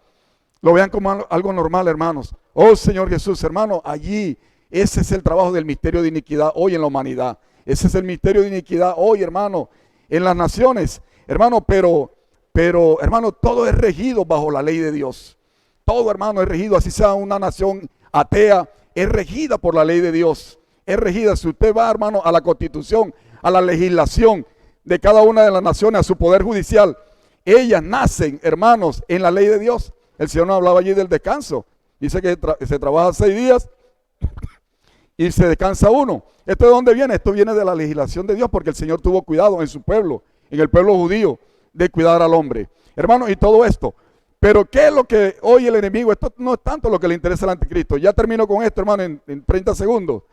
Lo vean como algo normal, hermanos. Oh Señor Jesús, hermano, allí ese es el trabajo del misterio de iniquidad hoy en la humanidad. Ese es el misterio de iniquidad hoy, hermano, en las naciones. Hermano, pero hermano, todo es regido bajo la ley de Dios. Todo, hermano, es regido, así sea una nación atea, es regida por la ley de Dios. Es regida. Si usted va, hermano, a la constitución, a la legislación de cada una de las naciones, a su poder judicial, ellas nacen, hermanos, en la ley de Dios. El Señor nos hablaba allí del descanso. Dice que se trabaja 6 días y se descansa 1. ¿Esto de dónde viene? Esto viene de la legislación de Dios, porque el Señor tuvo cuidado en su pueblo, en el pueblo judío, de cuidar al hombre. Hermano, y todo esto. Pero ¿qué es lo que hoy el enemigo? Esto no es tanto lo que le interesa al anticristo. Ya termino con esto, hermano, en 30 segundos.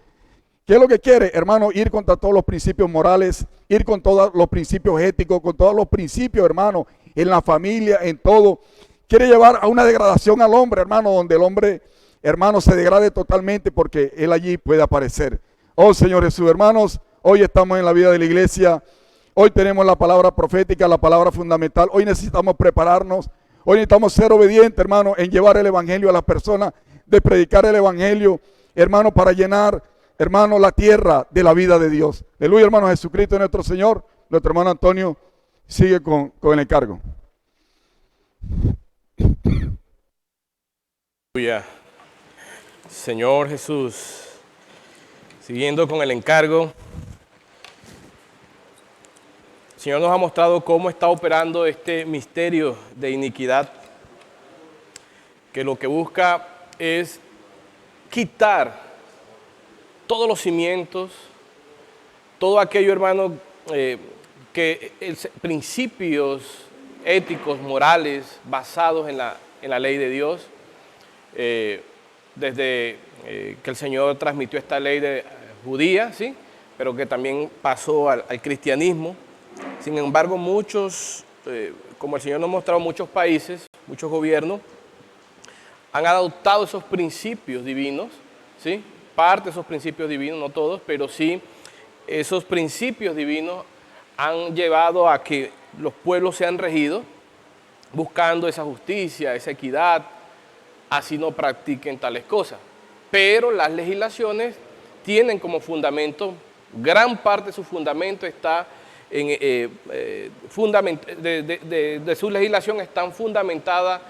¿Qué es lo que quiere, hermano? Ir contra todos los principios morales, ir con todos los principios éticos, con todos los principios, hermano, en la familia, en todo. Quiere llevar a una degradación al hombre, hermano, donde el hombre, hermano, se degrade totalmente porque él allí puede aparecer. Oh Señor Jesús, hermanos, hoy estamos en la vida de la iglesia. Hoy tenemos la palabra profética, la palabra fundamental. Hoy necesitamos prepararnos. Hoy necesitamos ser obedientes, hermano, en llevar el evangelio a las personas, de predicar el evangelio, hermano, para llenar, hermano, la tierra de la vida de Dios. Aleluya, hermano. Jesucristo nuestro Señor. Nuestro hermano Antonio sigue con el encargo. Aleluya. Señor Jesús, siguiendo con el encargo, el Señor nos ha mostrado cómo está operando este misterio de iniquidad, que lo que busca es quitar todos los cimientos, todo aquello, hermano, principios éticos, morales, basados en la ley de Dios. Desde que el Señor transmitió esta ley judía, ¿sí? Pero que también pasó al cristianismo. Sin embargo, muchos, como el Señor nos ha mostrado, muchos países, muchos gobiernos, han adoptado esos principios divinos, ¿sí? Parte de esos principios divinos, no todos, pero sí esos principios divinos han llevado a que los pueblos sean regidos buscando esa justicia, esa equidad, así no practiquen tales cosas. Pero las legislaciones tienen como fundamento, gran parte de su fundamento está de su legislación están fundamentadas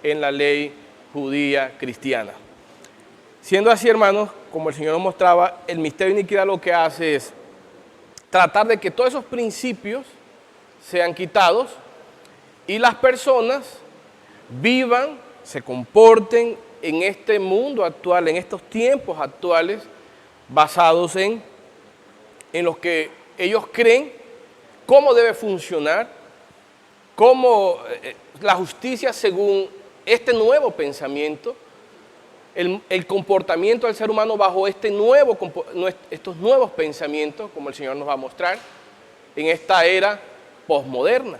en la ley judía cristiana. Siendo así, hermanos, como el Señor nos mostraba, el misterio de iniquidad lo que hace es tratar de que todos esos principios sean quitados y las personas vivan, se comporten en este mundo actual, en estos tiempos actuales, basados en los que ellos creen cómo debe funcionar, cómo la justicia según este nuevo pensamiento, el comportamiento del ser humano bajo estos nuevos pensamientos, como el Señor nos va a mostrar, en esta era posmoderna.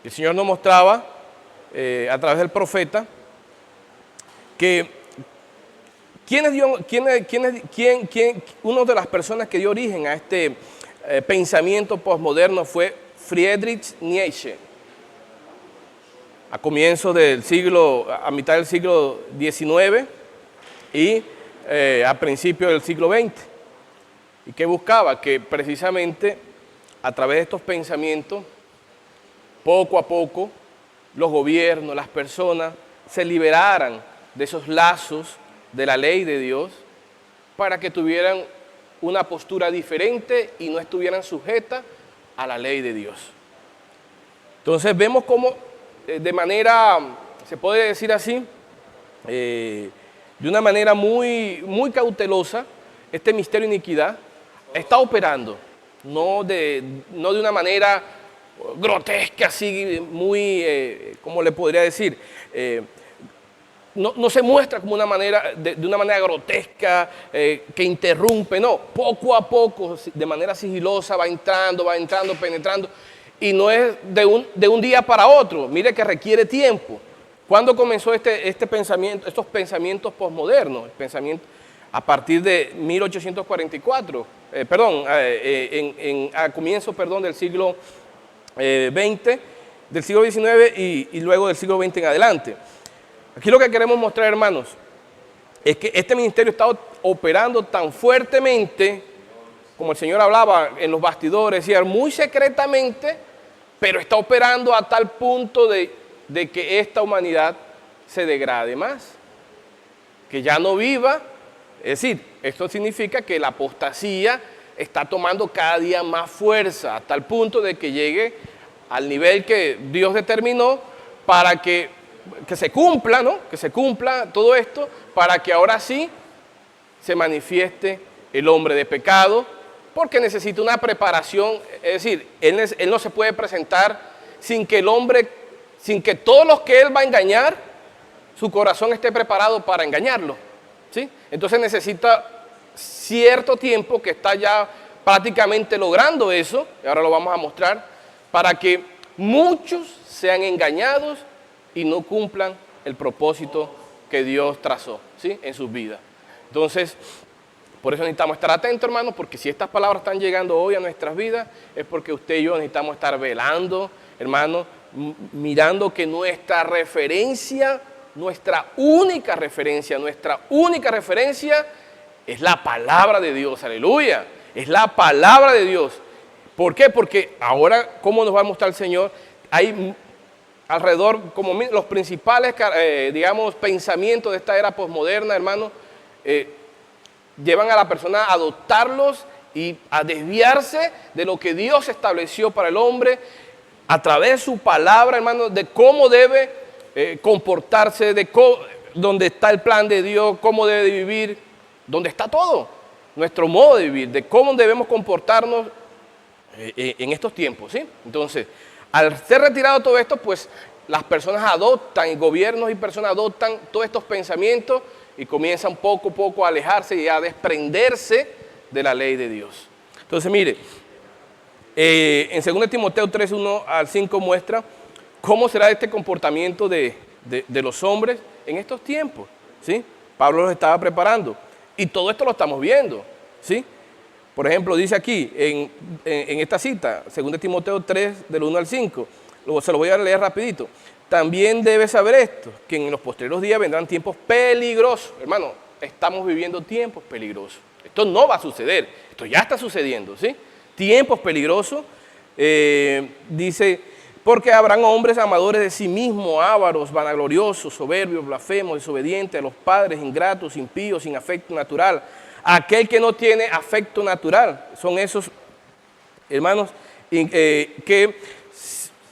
El Señor nos mostraba a través del profeta que una de las personas que dio origen a este pensamiento posmoderno fue Friedrich Nietzsche. A mitad del siglo XIX y a principios del siglo XX. ¿Y qué buscaba? Que precisamente a través de estos pensamientos, poco a poco, los gobiernos, las personas, se liberaran de esos lazos de la ley de Dios para que tuvieran una postura diferente y no estuvieran sujetas a la ley de Dios. Entonces vemos cómo de manera, se puede decir así, de una manera muy, muy cautelosa, este misterio de iniquidad está operando, no de una manera grotesca, así, muy, ¿cómo le podría decir? No se muestra como de una manera grotesca, que interrumpe, no, poco a poco, de manera sigilosa, va entrando, penetrando, y no es de un día para otro. Mire que requiere tiempo. ¿Cuándo comenzó estos pensamientos posmodernos? A partir de 1844, a comienzo del siglo XX, del siglo XIX y luego del siglo XX en adelante. Aquí lo que queremos mostrar, hermanos, es que este ministerio está operando tan fuertemente, como el Señor hablaba en los bastidores, decía, muy secretamente, pero está operando a tal punto de que esta humanidad se degrade más, que ya no viva. Es decir, esto significa que la apostasía está tomando cada día más fuerza, hasta el punto de que llegue al nivel que Dios determinó para que se cumpla, ¿no? Que se cumpla todo esto, para que ahora sí se manifieste el hombre de pecado, porque necesita una preparación. Es decir, él no se puede presentar sin que todos los que él va a engañar, su corazón esté preparado para engañarlo, ¿sí? Entonces necesita cierto tiempo, que está ya prácticamente logrando eso, y ahora lo vamos a mostrar, para que muchos sean engañados y no cumplan el propósito que Dios trazó, ¿sí?, en sus vidas. Entonces, por eso necesitamos estar atentos, hermanos, porque si estas palabras están llegando hoy a nuestras vidas, es porque usted y yo necesitamos estar velando, hermanos, mirando que nuestra única referencia es la palabra de Dios, aleluya, es la palabra de Dios. ¿Por qué? Porque ahora, ¿cómo nos va a mostrar el Señor? Hay alrededor, como los principales, pensamientos de esta era posmoderna, hermanos, llevan a la persona a adoptarlos y a desviarse de lo que Dios estableció para el hombre a través de su palabra, hermanos, de cómo debe comportarse, dónde está el plan de Dios, cómo debe vivir, dónde está todo, nuestro modo de vivir, de cómo debemos comportarnos en estos tiempos, ¿sí? Entonces, al ser retirado todo esto, pues las personas adoptan, gobiernos y personas adoptan todos estos pensamientos y comienzan poco a poco a alejarse y a desprenderse de la ley de Dios. Entonces, mire, en 2 Timoteo 3, 1 al 5 muestra cómo será este comportamiento de los hombres en estos tiempos, ¿sí? Pablo los estaba preparando y todo esto lo estamos viendo, ¿sí? Por ejemplo, dice aquí, en esta cita, 2 Timoteo 3, del 1 al 5, se lo voy a leer rapidito. También debes saber esto, que en los posteriores días vendrán tiempos peligrosos. Hermano, estamos viviendo tiempos peligrosos. Esto no va a suceder, esto ya está sucediendo, ¿sí? Tiempos peligrosos, dice, porque habrán hombres amadores de sí mismos, ávaros, vanagloriosos, soberbios, blasfemos, desobedientes a los padres, ingratos, impíos, sin afecto natural. Aquel que no tiene afecto natural, son esos, hermanos, que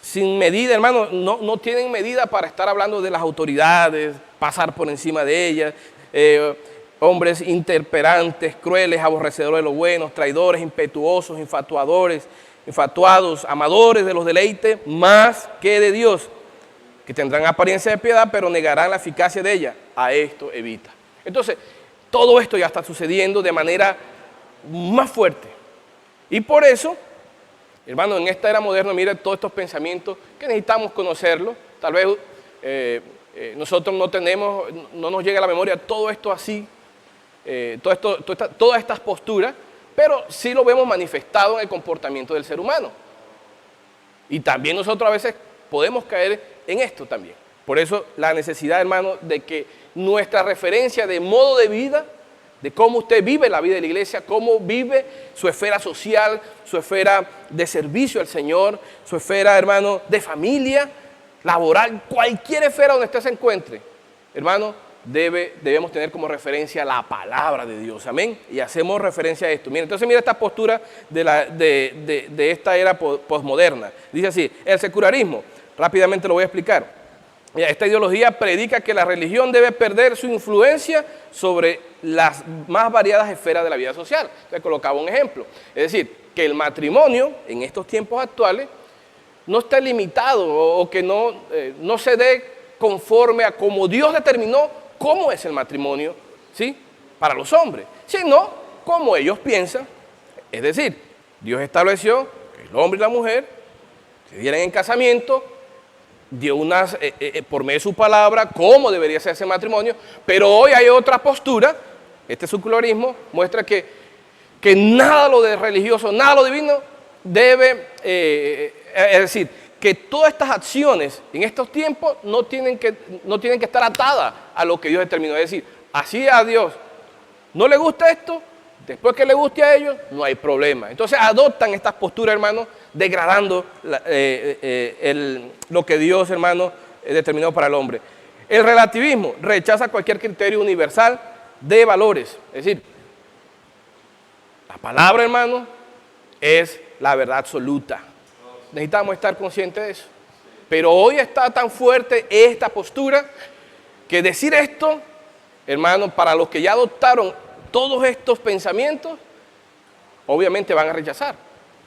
sin medida, hermanos, no tienen medida para estar hablando de las autoridades, pasar por encima de ellas, hombres intemperantes, crueles, aborrecedores de lo bueno, traidores, impetuosos, infatuados, amadores de los deleites más que de Dios, que tendrán apariencia de piedad, pero negarán la eficacia de ella. A esto evita. Entonces, todo esto ya está sucediendo de manera más fuerte. Y por eso, hermano, en esta era moderna, mire todos estos pensamientos que necesitamos conocerlos. Tal vez nosotros no nos llega a la memoria todo esto así, todas estas posturas, pero sí lo vemos manifestado en el comportamiento del ser humano. Y también nosotros a veces podemos caer en esto también. Por eso la necesidad, hermano, de que nuestra referencia de modo de vida, de cómo usted vive la vida de la iglesia, cómo vive su esfera social, su esfera de servicio al Señor, su esfera, hermano, de familia, laboral, cualquier esfera donde usted se encuentre, hermano, debemos tener como referencia la palabra de Dios, amén, y hacemos referencia a esto. Mira, entonces mira esta postura de esta era posmoderna. Dice así, el secularismo, rápidamente lo voy a explicar. Esta ideología predica que la religión debe perder su influencia sobre las más variadas esferas de la vida social. Le colocaba un ejemplo, es decir, que el matrimonio en estos tiempos actuales no está limitado o que no se dé conforme a como Dios determinó cómo es el matrimonio, ¿sí?, para los hombres, sino como ellos piensan. Es decir, Dios estableció que el hombre y la mujer se dieran en casamiento, dio por medio de su palabra cómo debería ser ese matrimonio, pero hoy hay otra postura. Este secularismo muestra que nada lo de religioso, nada lo divino debe, es decir, que todas estas acciones en estos tiempos no tienen que estar atadas a lo que Dios determinó. Es decir, así a Dios no le gusta esto, después que le guste a ellos, no hay problema. Entonces adoptan estas posturas, hermanos, degradando lo que Dios, hermano, determinó para el hombre. El relativismo rechaza cualquier criterio universal de valores. Es decir, la palabra, hermano, es la verdad absoluta. Necesitamos estar conscientes de eso. Pero hoy está tan fuerte esta postura que decir esto, hermano, para los que ya adoptaron todos estos pensamientos, obviamente van a rechazar,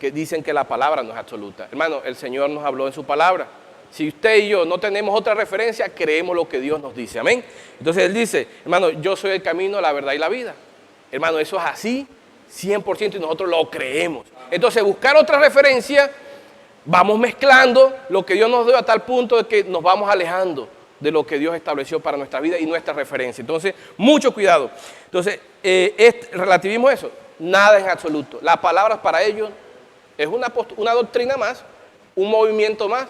que dicen que la palabra no es absoluta. Hermano, el Señor nos habló en su palabra. Si usted y yo no tenemos otra referencia, creemos lo que Dios nos dice. Amén. Entonces Él dice, hermano, yo soy el camino, la verdad y la vida. Hermano, eso es así, 100%, y nosotros lo creemos. Entonces, buscar otra referencia, vamos mezclando lo que Dios nos dio a tal punto de que nos vamos alejando de lo que Dios estableció para nuestra vida y nuestra referencia. Entonces, mucho cuidado. Entonces, relativismo eso, nada en absoluto. La palabra para ellos es una doctrina más, un movimiento más,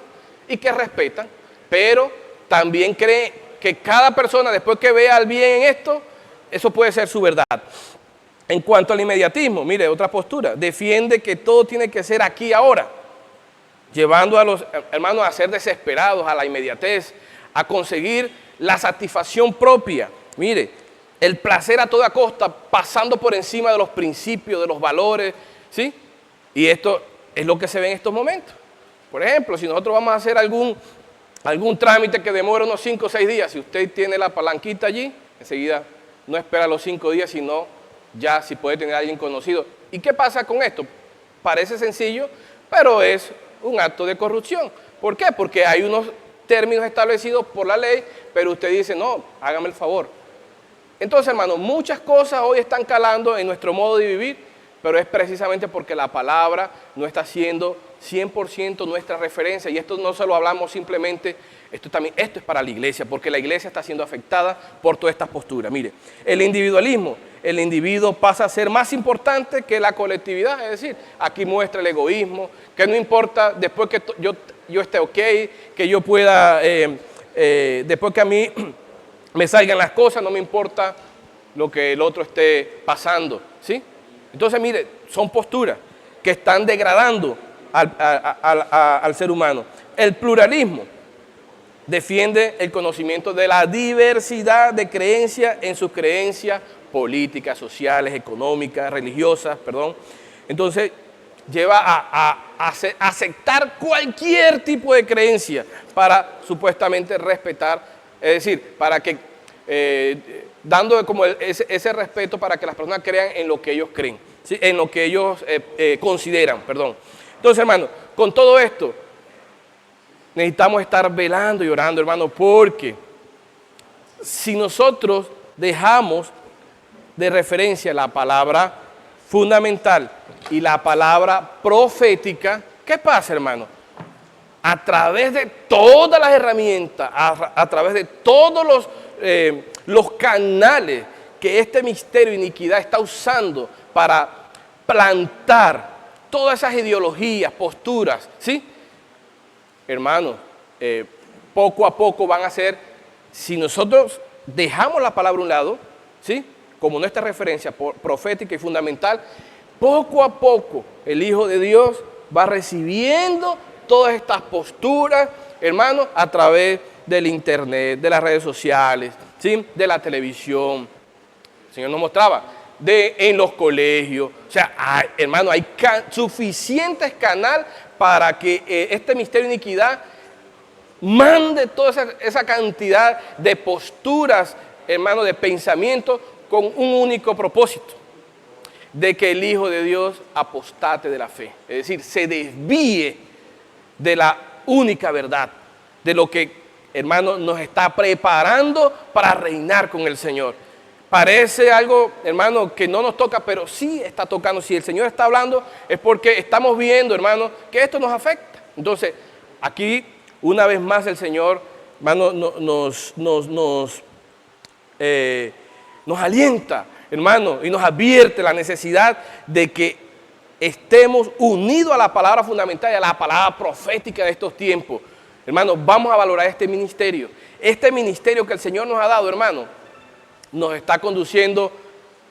y que respetan, pero también creen que cada persona, después que vea el bien en esto, eso puede ser su verdad. En cuanto al inmediatismo, mire, otra postura, defiende que todo tiene que ser aquí y ahora, llevando a los hermanos a ser desesperados, a la inmediatez, a conseguir la satisfacción propia. Mire, el placer a toda costa, pasando por encima de los principios, de los valores, ¿sí? Y esto es lo que se ve en estos momentos. Por ejemplo, si nosotros vamos a hacer algún trámite que demora unos 5 o 6 días, si usted tiene la palanquita allí, enseguida no espera los 5 días, sino ya si puede tener a alguien conocido. ¿Y qué pasa con esto? Parece sencillo, pero es un acto de corrupción. ¿Por qué? Porque hay unos términos establecidos por la ley, pero usted dice, no, hágame el favor. Entonces, hermano, muchas cosas hoy están calando en nuestro modo de vivir, pero es precisamente porque la palabra no está siendo 100% nuestra referencia. Y esto no se lo hablamos simplemente, esto es para la iglesia, porque la iglesia está siendo afectada por todas estas posturas. Mire, el individualismo, el individuo pasa a ser más importante que la colectividad. Es decir, aquí muestra el egoísmo, que no importa después que yo esté ok, que yo pueda, después que a mí me salgan las cosas, no me importa lo que el otro esté pasando, ¿sí? Entonces, mire, son posturas que están degradando al ser humano. El pluralismo defiende el conocimiento de la diversidad de creencias en sus creencias políticas, sociales, económicas, religiosas, perdón. Entonces, lleva a aceptar cualquier tipo de creencia para supuestamente respetar, es decir, para que dando como ese respeto para que las personas crean en lo que ellos creen, ¿sí? En lo que ellos consideran, perdón. Entonces, hermano, con todo esto, necesitamos estar velando y orando, hermano, porque si nosotros dejamos de referencia la palabra fundamental y la palabra profética, ¿qué pasa, hermano? A través de todas las herramientas, a través de todos los canales que este misterio de iniquidad está usando para plantar todas esas ideologías, posturas, ¿sí? Hermanos, poco a poco van a ser, si nosotros dejamos la palabra a un lado, ¿sí? Como nuestra referencia profética y fundamental, poco a poco el Hijo de Dios va recibiendo todas estas posturas, hermanos, a través del internet, de las redes sociales, ¿sí? De la televisión. El Señor nos mostraba, en los colegios. O sea, hermano, hay suficientes canales para que este misterio de iniquidad mande toda esa cantidad de posturas, hermano, de pensamientos con un único propósito, de que el Hijo de Dios apostate de la fe, es decir, se desvíe de la única verdad, de lo que, hermano, nos está preparando para reinar con el Señor. Parece algo, hermano, que no nos toca, pero sí está tocando. Si el Señor está hablando, es porque estamos viendo, hermano, que esto nos afecta. Entonces, aquí, una vez más, el Señor, hermano, nos alienta, hermano, y nos advierte la necesidad de que estemos unidos a la palabra fundamental y a la palabra profética de estos tiempos. Hermano, vamos a valorar este ministerio. Este ministerio que el Señor nos ha dado, hermano, nos está conduciendo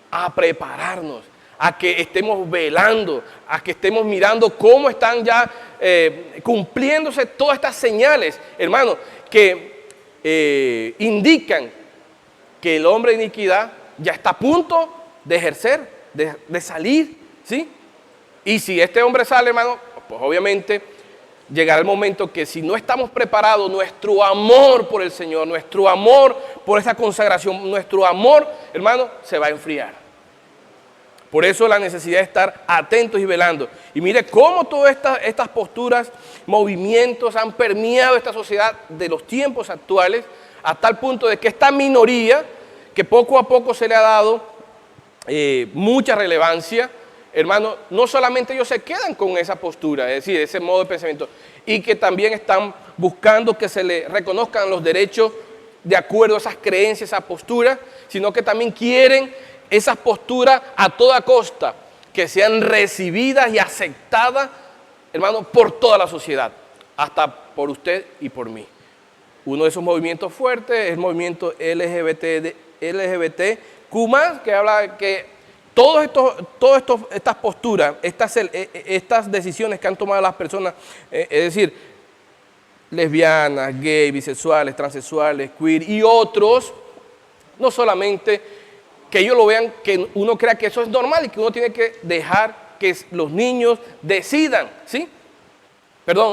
a prepararnos, a que estemos velando, a que estemos mirando cómo están ya cumpliéndose todas estas señales, hermano, que indican que el hombre de iniquidad ya está a punto de ejercer, de salir, ¿sí? Y si este hombre sale, hermano, pues obviamente llegará el momento que si no estamos preparados, nuestro amor por el Señor, nuestro amor por esa consagración, nuestro amor, hermano, se va a enfriar. Por eso la necesidad de estar atentos y velando. Y mire cómo todas estas posturas, movimientos han permeado esta sociedad de los tiempos actuales, a tal punto de que esta minoría, que poco a poco se le ha dado mucha relevancia, hermano, no solamente ellos se quedan con esa postura, es decir, ese modo de pensamiento, y que también están buscando que se le reconozcan los derechos de acuerdo a esas creencias, esas posturas, sino que también quieren esas posturas a toda costa, que sean recibidas y aceptadas, hermano, por toda la sociedad, hasta por usted y por mí. Uno de esos movimientos fuertes es el movimiento LGBTQ+, que habla que estas posturas, estas decisiones que han tomado las personas, es decir, lesbianas, gays, bisexuales, transexuales, queer y otros, no solamente que ellos lo vean, que uno crea que eso es normal y que uno tiene que dejar que los niños decidan, ¿sí?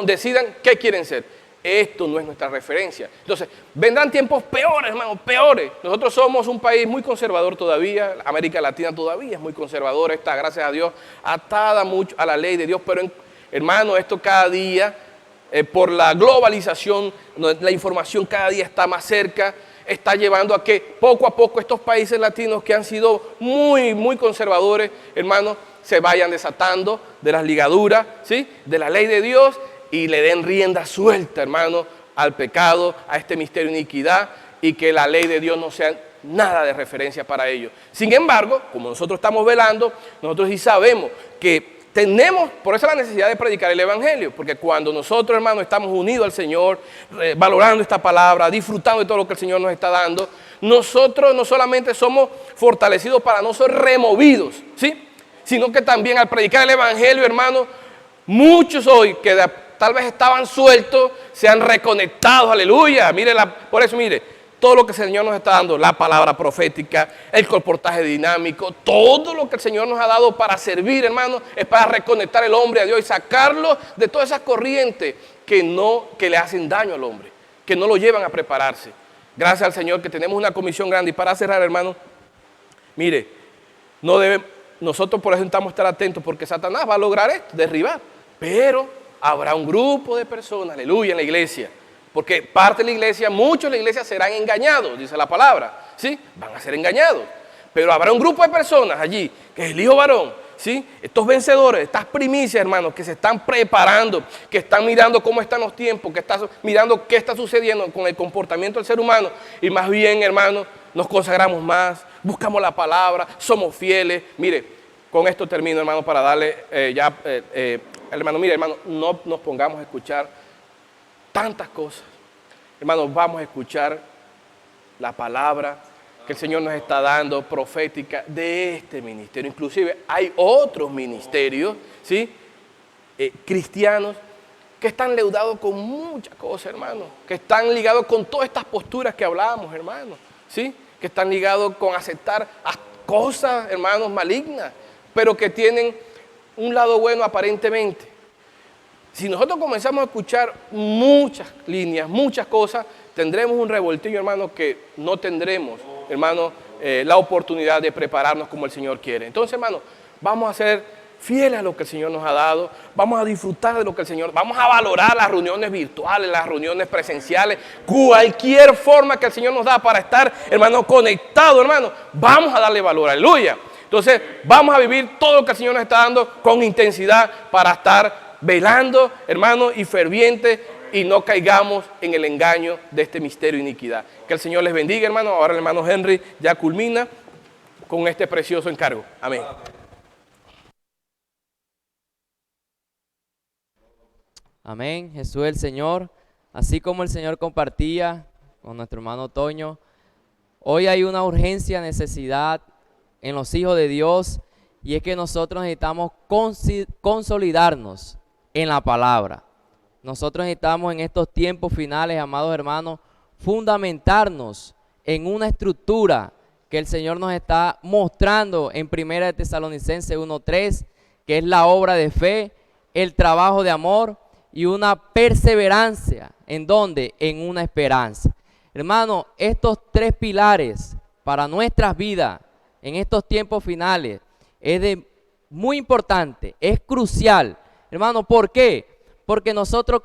Decidan qué quieren ser. Esto no es nuestra referencia. Entonces, vendrán tiempos peores, hermano, peores. Nosotros somos un país muy conservador todavía. América Latina todavía es muy conservadora. Está, gracias a Dios, atada mucho a la ley de Dios. Pero, hermano, esto cada día, por la globalización, la información cada día está más cerca. Está llevando a que poco a poco estos países latinos que han sido muy, muy conservadores, hermano, se vayan desatando de las ligaduras, ¿sí? De la ley de Dios, y le den rienda suelta, hermano, al pecado, a este misterio de iniquidad, y que la ley de Dios no sea nada de referencia para ellos. Sin embargo, como nosotros estamos velando, nosotros sí sabemos que tenemos, por eso la necesidad de predicar el Evangelio, porque cuando nosotros, hermano, estamos unidos al Señor, valorando esta palabra, disfrutando de todo lo que el Señor nos está dando, nosotros no solamente somos fortalecidos para no ser removidos, ¿sí? Sino que también al predicar el Evangelio, hermano, muchos hoy que tal vez estaban sueltos, se han reconectado, aleluya. Por eso, mire, todo lo que el Señor nos está dando, la palabra profética, el comportaje dinámico, todo lo que el Señor nos ha dado para servir, hermano, es para reconectar el hombre a Dios y sacarlo de todas esas corrientes que le hacen daño al hombre, que no lo llevan a prepararse. Gracias al Señor que tenemos una comisión grande. Y para cerrar, hermano, mire, nosotros por eso necesitamos estar atentos porque Satanás va a lograr esto, derribar. Pero habrá un grupo de personas, aleluya, en la iglesia. Porque parte de la iglesia, muchos de la iglesia serán engañados, dice la palabra. ¿Sí? Van a ser engañados. Pero habrá un grupo de personas allí, que es el hijo varón, ¿sí? Estos vencedores, estas primicias, hermanos, que se están preparando, que están mirando cómo están los tiempos, que están mirando qué está sucediendo con el comportamiento del ser humano. Y más bien, hermanos, nos consagramos más, buscamos la palabra, somos fieles. Mire, con esto termino, hermano, para darle hermano, mire, hermano, no nos pongamos a escuchar tantas cosas. Hermanos, vamos a escuchar la palabra que el Señor nos está dando, profética, de este ministerio. Inclusive hay otros ministerios, ¿sí? Cristianos, que están leudados con muchas cosas, hermano, que están ligados con todas estas posturas que hablábamos, hermano, ¿sí? Que están ligados con aceptar cosas, hermanos, malignas, pero que tienen un lado bueno aparentemente. Si nosotros comenzamos a escuchar muchas líneas, muchas cosas, tendremos un revoltillo, hermano, que no tendremos, hermano, la oportunidad de prepararnos como el Señor quiere. Entonces, hermano, vamos a ser fieles a lo que el Señor nos ha dado, vamos a disfrutar de lo que el Señor, vamos a valorar las reuniones virtuales, las reuniones presenciales, cualquier forma que el Señor nos da para estar, hermano, conectados, hermano, vamos a darle valor, aleluya. Entonces, vamos a vivir todo lo que el Señor nos está dando con intensidad para estar velando, hermano, y ferviente, y no caigamos en el engaño de este misterio de iniquidad. Que el Señor les bendiga, hermano. Ahora el hermano Henry ya culmina con este precioso encargo. Amén. Amén. Jesús es el Señor. Así como el Señor compartía con nuestro hermano Toño, hoy hay una urgencia, necesidad en los hijos de Dios, y es que nosotros necesitamos consolidarnos en la palabra. Nosotros necesitamos en estos tiempos finales, amados hermanos, fundamentarnos en una estructura que el Señor nos está mostrando en 1 Tesalonicenses 1:3, que es la obra de fe, el trabajo de amor y una perseverancia. ¿En dónde? En una esperanza. Hermano, estos tres pilares para nuestras vidas en estos tiempos finales es muy importante, es crucial. Hermano, ¿por qué? Porque nosotros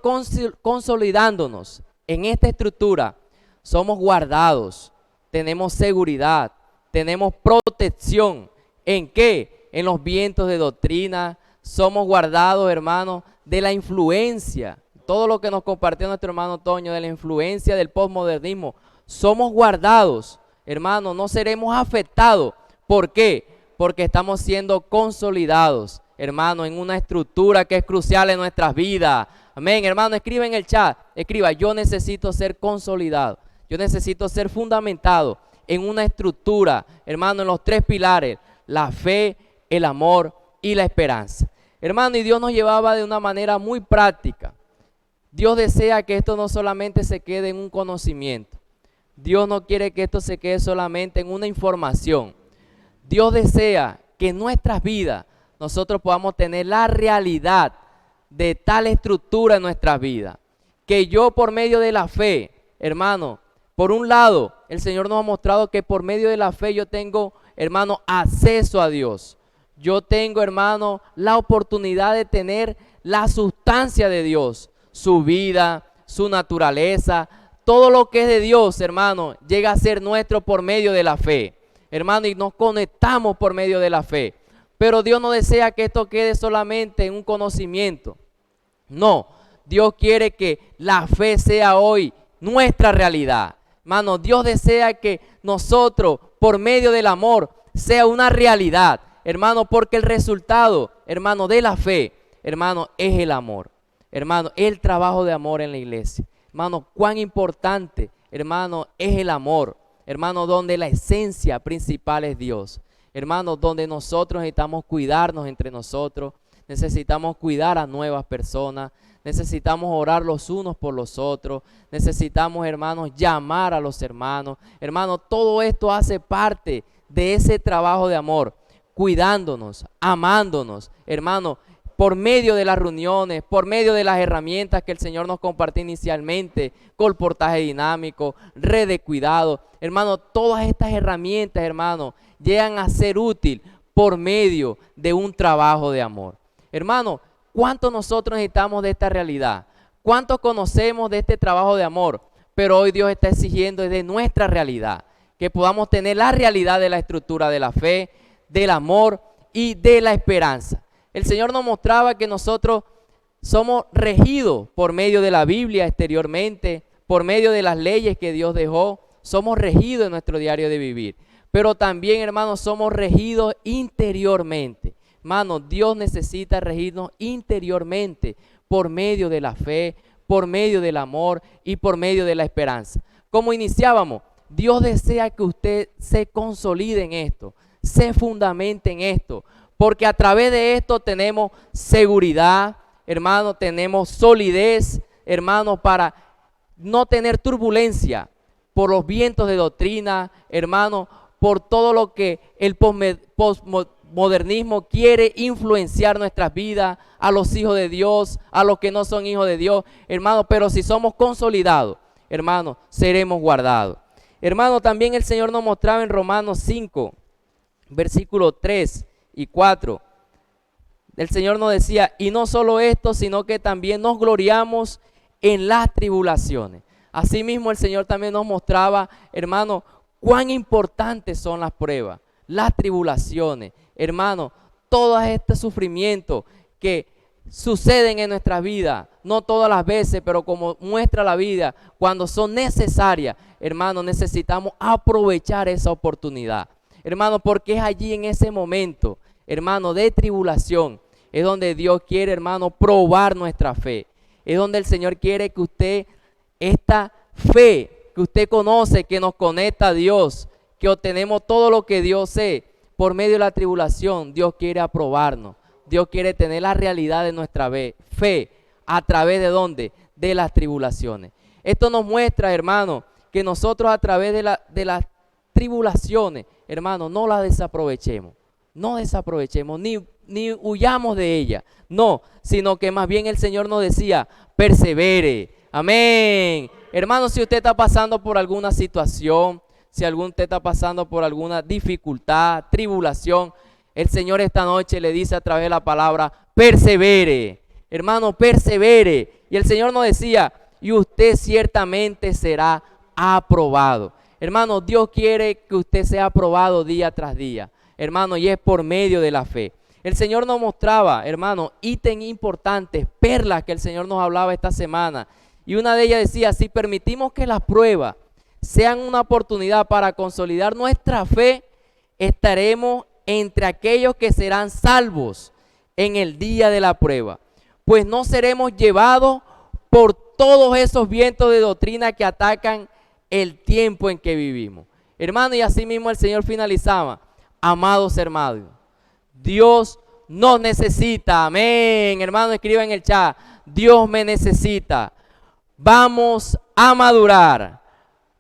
consolidándonos en esta estructura somos guardados, tenemos seguridad, tenemos protección. ¿En qué? En los vientos de doctrina, somos guardados, hermano, de la influencia. Todo lo que nos compartió nuestro hermano Toño, de la influencia del posmodernismo, somos guardados, hermano, no seremos afectados. ¿Por qué? Porque estamos siendo consolidados, hermano, en una estructura que es crucial en nuestras vidas. Amén, hermano, escriba en el chat, escriba, yo necesito ser consolidado, yo necesito ser fundamentado en una estructura, hermano, en los tres pilares, la fe, el amor y la esperanza. Hermano, y Dios nos llevaba de una manera muy práctica. Dios desea que esto no solamente se quede en un conocimiento. Dios no quiere que esto se quede solamente en una información. Dios desea que en nuestras vidas nosotros podamos tener la realidad de tal estructura en nuestras vidas. Que yo por medio de la fe, hermano, por un lado, el Señor nos ha mostrado que por medio de la fe yo tengo, hermano, acceso a Dios. Yo tengo, hermano, la oportunidad de tener la sustancia de Dios, su vida, su naturaleza, todo lo que es de Dios, hermano, llega a ser nuestro por medio de la fe. Hermano, y nos conectamos por medio de la fe. Pero Dios no desea que esto quede solamente en un conocimiento. No, Dios quiere que la fe sea hoy nuestra realidad. Hermano, Dios desea que nosotros, por medio del amor, sea una realidad. Hermano, porque el resultado, hermano, de la fe, hermano, es el amor. Hermano, el trabajo de amor en la iglesia. Hermano, cuán importante, hermano, es el amor. Hermano, donde la esencia principal es Dios. Hermano, donde nosotros necesitamos cuidarnos entre nosotros, necesitamos cuidar a nuevas personas, necesitamos orar los unos por los otros, necesitamos, hermanos, llamar a los hermanos. Hermano, todo esto hace parte de ese trabajo de amor, cuidándonos, amándonos, hermano, por medio de las reuniones, por medio de las herramientas que el Señor nos compartió inicialmente, colportaje dinámico, red de cuidado. Hermano, todas estas herramientas, hermano, llegan a ser útil por medio de un trabajo de amor. Hermano, ¿cuánto nosotros necesitamos de esta realidad? ¿Cuánto conocemos de este trabajo de amor? Pero hoy Dios está exigiendo de nuestra realidad, que podamos tener la realidad de la estructura de la fe, del amor y de la esperanza. El Señor nos mostraba que nosotros somos regidos por medio de la Biblia exteriormente, por medio de las leyes que Dios dejó, somos regidos en nuestro diario de vivir. Pero también, hermanos, somos regidos interiormente. Hermanos, Dios necesita regirnos interiormente por medio de la fe, por medio del amor y por medio de la esperanza. Como iniciábamos, Dios desea que usted se consolide en esto, se fundamente en esto, porque a través de esto tenemos seguridad, hermano, tenemos solidez, hermano, para no tener turbulencia por los vientos de doctrina, hermano, por todo lo que el postmodernismo quiere influenciar nuestras vidas, a los hijos de Dios, a los que no son hijos de Dios, hermano, pero si somos consolidados, hermano, seremos guardados. Hermano, también el Señor nos mostraba en Romanos 5, versículos 3 y 4. El Señor nos decía, y no solo esto, sino que también nos gloriamos en las tribulaciones. Asimismo, el Señor también nos mostraba, hermano, cuán importantes son las pruebas, las tribulaciones, hermano, todos estos sufrimientos que suceden en nuestras vidas, no todas las veces, pero como muestra la vida, cuando son necesarias, hermano, necesitamos aprovechar esa oportunidad, hermano, porque es allí en ese momento, hermano, de tribulación, es donde Dios quiere, hermano, probar nuestra fe, es donde el Señor quiere que usted, esta fe que usted conoce, que nos conecta a Dios, que obtenemos todo lo que Dios es, por medio de la tribulación, Dios quiere aprobarnos. Dios quiere tener la realidad de nuestra fe, ¿a través de dónde? De las tribulaciones. Esto nos muestra, hermano, que nosotros a través de las tribulaciones, hermano, no las desaprovechemos. No desaprovechemos, ni huyamos de ella. No, sino que más bien el Señor nos decía, persevere. Amén. Hermano, si usted está pasando por alguna situación, si usted está pasando por alguna dificultad, tribulación, el Señor esta noche le dice a través de la palabra, persevere, hermano, persevere. Y el Señor nos decía, y usted ciertamente será aprobado. Hermano, Dios quiere que usted sea aprobado día tras día, hermano, y es por medio de la fe. El Señor nos mostraba, hermano, ítems importantes, perlas que el Señor nos hablaba esta semana. Y una de ellas decía, si permitimos que las pruebas sean una oportunidad para consolidar nuestra fe, estaremos entre aquellos que serán salvos en el día de la prueba, pues no seremos llevados por todos esos vientos de doctrina que atacan el tiempo en que vivimos. Hermano, y así mismo el Señor finalizaba, amados hermanos, Dios nos necesita, amén, hermano, escriba en el chat, Dios me necesita, vamos a madurar,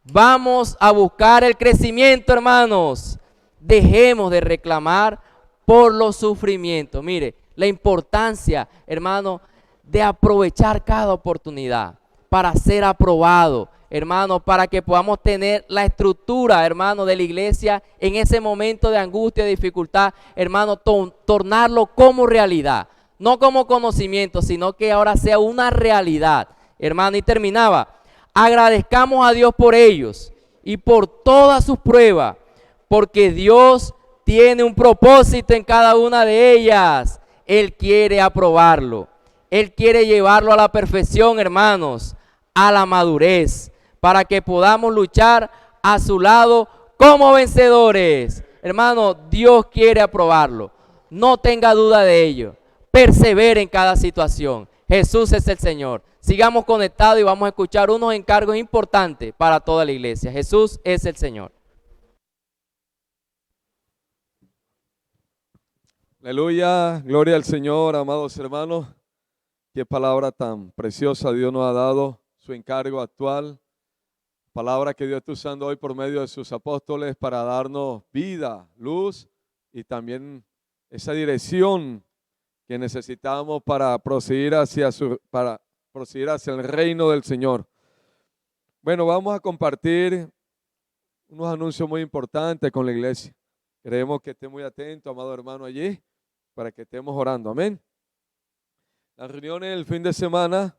vamos a buscar el crecimiento, hermanos. Dejemos de reclamar por los sufrimientos. Mire, la importancia, hermano, de aprovechar cada oportunidad para ser aprobado, hermano, para que podamos tener la estructura, hermano, de la iglesia en ese momento de angustia, de dificultad, hermano, tornarlo como realidad, no como conocimiento, sino que ahora sea una realidad, hermano. Y terminaba, agradezcamos a Dios por ellos y por todas sus pruebas, porque Dios tiene un propósito en cada una de ellas. Él quiere aprobarlo. Él quiere llevarlo a la perfección, hermanos, a la madurez, para que podamos luchar a su lado como vencedores. Hermano, Dios quiere aprobarlo. No tenga duda de ello. Persevere en cada situación. Jesús es el Señor. Sigamos conectados y vamos a escuchar unos encargos importantes para toda la iglesia. Jesús es el Señor. Aleluya, gloria al Señor, amados hermanos. Qué palabra tan preciosa Dios nos ha dado, su encargo actual. Palabra que Dios está usando hoy por medio de sus apóstoles para darnos vida, luz y también esa dirección que necesitamos para proseguir hacia el reino del Señor. Bueno, vamos a compartir unos anuncios muy importantes con la iglesia. Queremos que esté muy atento, amado hermano, allí, para que estemos orando. Amén. Las reuniones del fin de semana,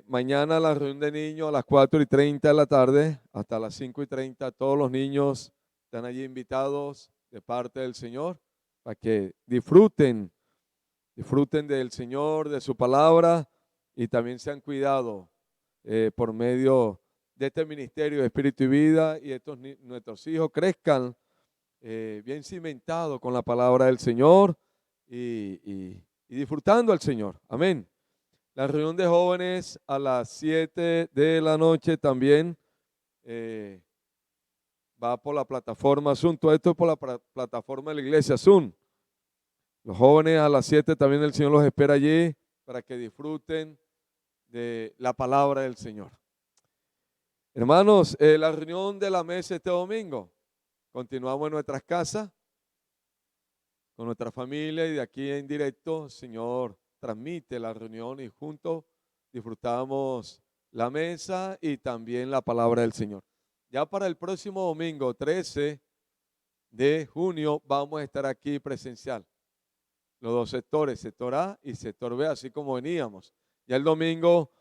mañana la reunión de niños a las 4:30 de la tarde hasta las 5:30. Todos los niños están allí invitados de parte del Señor para que disfruten del Señor, de su palabra, y también sean cuidados por medio de este ministerio de Espíritu y Vida, y nuestros hijos crezcan bien cimentados con la palabra del Señor y disfrutando al Señor. Amén. La reunión de jóvenes a las 7 de la noche también va por la plataforma Zoom. Todo esto es por la plataforma de la iglesia Zoom. Los jóvenes a las 7 también el Señor los espera allí para que disfruten de la palabra del Señor. Hermanos, la reunión de la mesa este domingo. Continuamos en nuestras casas, con nuestra familia, y de aquí en directo el Señor transmite la reunión y juntos disfrutamos la mesa y también la palabra del Señor. Ya para el próximo domingo, 13 de junio, vamos a estar aquí presencial. Los dos sectores, sector A y sector B, así como veníamos. Ya el domingo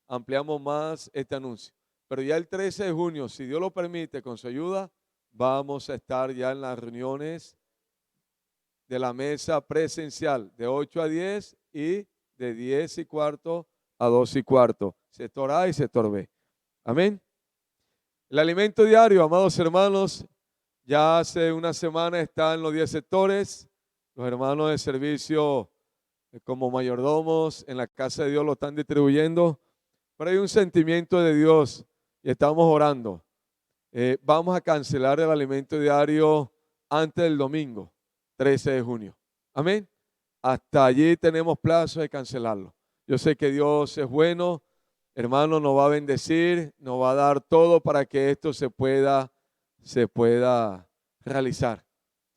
ampliamos más este anuncio. Pero ya el 13 de junio, si Dios lo permite, con su ayuda, vamos a estar ya en las reuniones de la mesa presencial, de 8 a 10 y de 10:15 a 2:15. Sector A y sector B. Amén. El alimento diario, amados hermanos, ya hace una semana está en los 10 sectores. Los hermanos de servicio como mayordomos en la casa de Dios lo están distribuyendo. Pero hay un sentimiento de Dios y estamos orando. Vamos a cancelar el alimento diario antes del domingo, 13 de junio. Amén. Hasta allí tenemos plazo de cancelarlo. Yo sé que Dios es bueno, hermano, nos va a bendecir, nos va a dar todo para que esto se pueda realizar.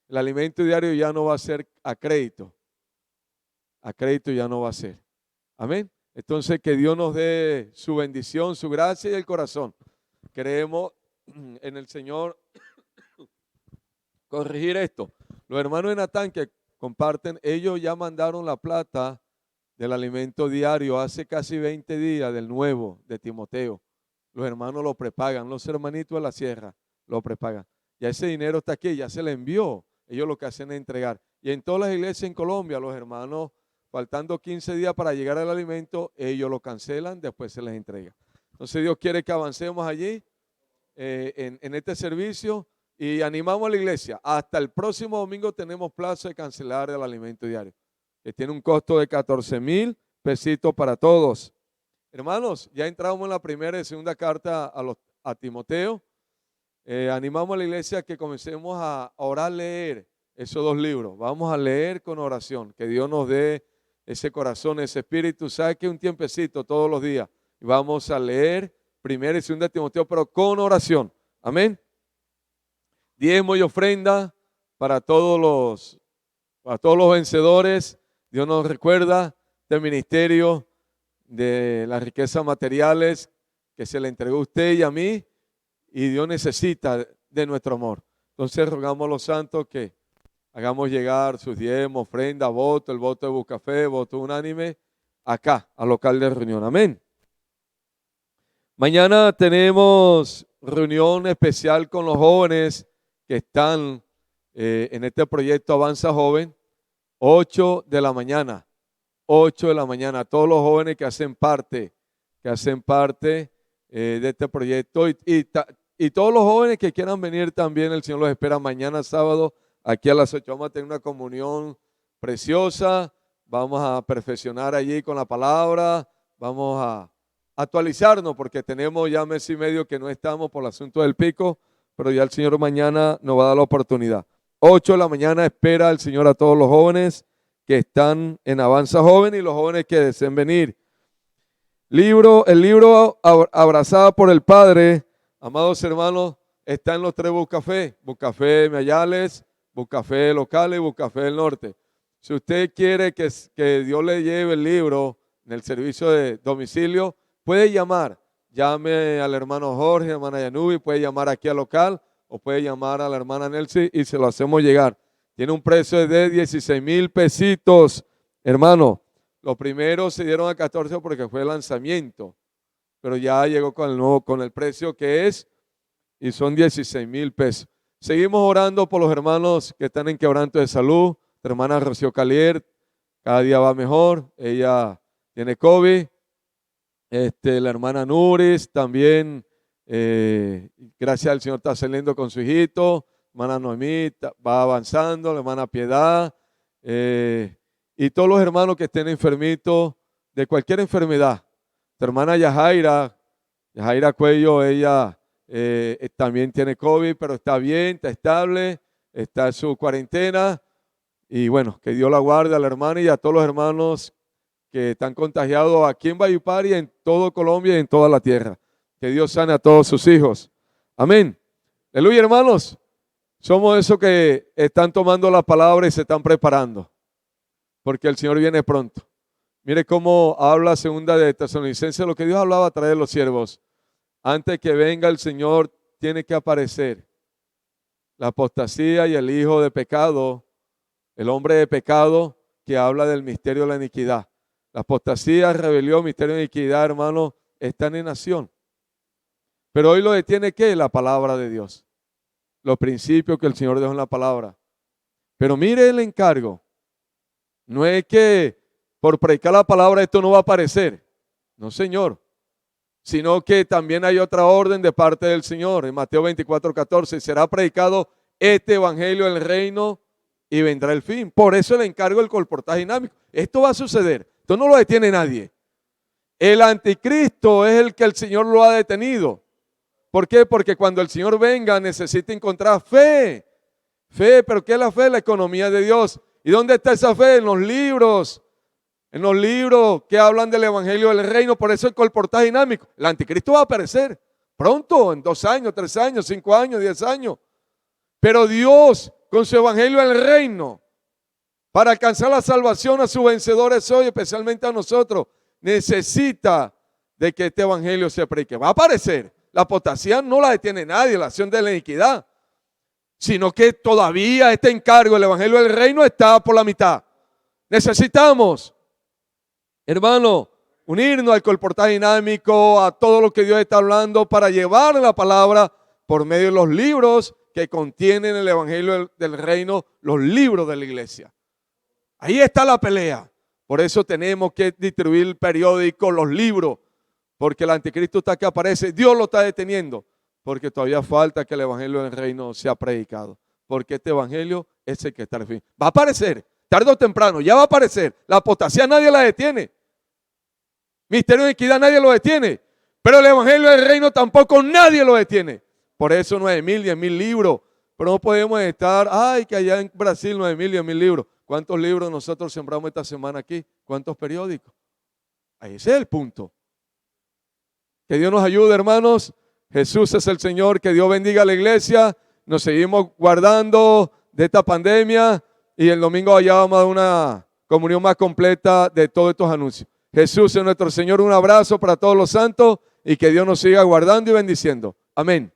El alimento diario ya no va a ser a crédito. A crédito ya no va a ser. Amén. Entonces que Dios nos dé su bendición, su gracia y el corazón. Queremos en el Señor corregir esto. Los hermanos de Natán que comparten, ellos ya mandaron la plata del alimento diario hace casi 20 días del nuevo de Timoteo. Los hermanos lo prepagan, los hermanitos de la sierra lo prepagan. Ya ese dinero está aquí, ya se le envió. Ellos lo que hacen es entregar. Y en todas las iglesias en Colombia, los hermanos, faltando 15 días para llegar al alimento, ellos lo cancelan, después se les entrega. Entonces Dios quiere que avancemos allí en este servicio y animamos a la iglesia. Hasta el próximo domingo tenemos plazo de cancelar el alimento diario, que tiene un costo de 14,000 pesitos para todos. Hermanos, ya entramos en la primera y segunda carta a Timoteo. Animamos a la iglesia que comencemos a orar, leer esos dos libros. Vamos a leer con oración, que Dios nos dé ese corazón, ese espíritu. Saque un tiempecito todos los días y vamos a leer primera y segunda Timoteo, pero con oración. Amén. Diezmo y ofrenda para todos los vencedores. Dios nos recuerda este ministerio de las riquezas materiales que se le entregó a usted y a mí, y Dios necesita de nuestro amor. Entonces rogamos a los santos que hagamos llegar sus diezmos, ofrenda, voto, el voto de Bucafé, voto unánime, acá, al local de reunión. Amén. Mañana tenemos reunión especial con los jóvenes que están en este proyecto Avanza Joven, 8 de la mañana, 8 de la mañana. Todos los jóvenes que hacen parte de este proyecto y todos los jóvenes que quieran venir también, el Señor los espera mañana sábado, aquí a las 8. Vamos a tener una comunión preciosa, vamos a perfeccionar allí con la palabra, vamos a actualizarnos porque tenemos ya mes y medio que no estamos por el asunto del pico, pero ya el Señor mañana nos va a dar la oportunidad. 8 de la mañana espera el Señor a todos los jóvenes que están en Avanza Joven y los jóvenes que deseen venir. El libro Abrazada por el Padre, amados hermanos, está en los 3 Bucafé, Bucafé Mayales, Bucafé Locales y Bucafé del Norte. Si usted quiere que Dios le lleve el libro en el servicio de domicilio, puede llamar. Llame al hermano Jorge, hermana Yanubi, puede llamar aquí al local o puede llamar a la hermana Nelcy y se lo hacemos llegar. Tiene un precio de 16,000 pesitos, hermano. Los primeros se dieron a 14 porque fue el lanzamiento, pero ya llegó con el precio que es y son 16,000 pesos. Seguimos orando por los hermanos que están en quebranto de salud. La hermana Rocío Calier cada día va mejor, ella tiene COVID. La hermana Nuris también, gracias al Señor, está saliendo con su hijito. Hermana Noemí va avanzando, la hermana Piedad, y todos los hermanos que estén enfermitos de cualquier enfermedad. La hermana Yajaira Cuello, ella también tiene COVID, pero está bien, está estable, está en su cuarentena. Y bueno, que Dios la guarde a la hermana y a todos los hermanos que están contagiados aquí en Valledupar y en todo Colombia y en toda la tierra. Que Dios sane a todos sus hijos. Amén. Aleluya, hermanos. Somos esos que están tomando la palabra y se están preparando, porque el Señor viene pronto. Mire cómo habla segunda de Tesalonicenses, lo que Dios hablaba a través de los siervos. Antes que venga el Señor, tiene que aparecer la apostasía y el hijo de pecado, el hombre de pecado que habla del misterio de la iniquidad. La apostasía, rebelión, misterio de iniquidad, hermano, están en acción. Pero hoy lo detiene, ¿qué? La palabra de Dios. Los principios que el Señor dejó en la palabra. Pero mire el encargo. No es que por predicar la palabra esto no va a aparecer. No, Señor. Sino que también hay otra orden de parte del Señor. En Mateo 24:14 será predicado este evangelio del reino y vendrá el fin. Por eso el encargo del colportaje dinámico. Esto va a suceder. Esto no lo detiene nadie. El anticristo es el que el Señor lo ha detenido. ¿Por qué? Porque cuando el Señor venga necesita encontrar fe. Fe, ¿pero qué es la fe? La economía de Dios. ¿Y dónde está esa fe? En los libros. En los libros que hablan del evangelio del reino. Por eso el colportaje dinámico. El anticristo va a aparecer pronto, en 2 años, 3 años, 5 años, 10 años. Pero Dios, con su evangelio del reino, para alcanzar la salvación a sus vencedores hoy, especialmente a nosotros, necesita de que este evangelio se predique. Va a aparecer. La apostasía no la detiene nadie, la acción de la iniquidad, sino que todavía este encargo, el evangelio del reino, está por la mitad. Necesitamos, hermano, unirnos al colportaje dinámico, a todo lo que Dios está hablando para llevar la palabra por medio de los libros que contienen el evangelio del reino, los libros de la iglesia. Ahí está la pelea. Por eso tenemos que distribuir el periódico, los libros, porque el anticristo está que aparece. Dios lo está deteniendo, porque todavía falta que el evangelio del reino sea predicado, porque este evangelio es el que está al fin. Va a aparecer, tarde o temprano, ya va a aparecer. La apostasía nadie la detiene. Misterio de iniquidad nadie lo detiene, pero el evangelio del reino tampoco nadie lo detiene. Por eso 9,000, 10,000 libros. Pero no podemos estar, que allá en Brasil 9,000, 10,000 libros. ¿Cuántos libros nosotros sembramos esta semana aquí? ¿Cuántos periódicos? Ahí ese es el punto. Que Dios nos ayude, hermanos. Jesús es el Señor. Que Dios bendiga a la iglesia. Nos seguimos guardando de esta pandemia. Y el domingo allá vamos a dar una comunión más completa de todos estos anuncios. Jesús es nuestro Señor. Un abrazo para todos los santos. Y que Dios nos siga guardando y bendiciendo. Amén.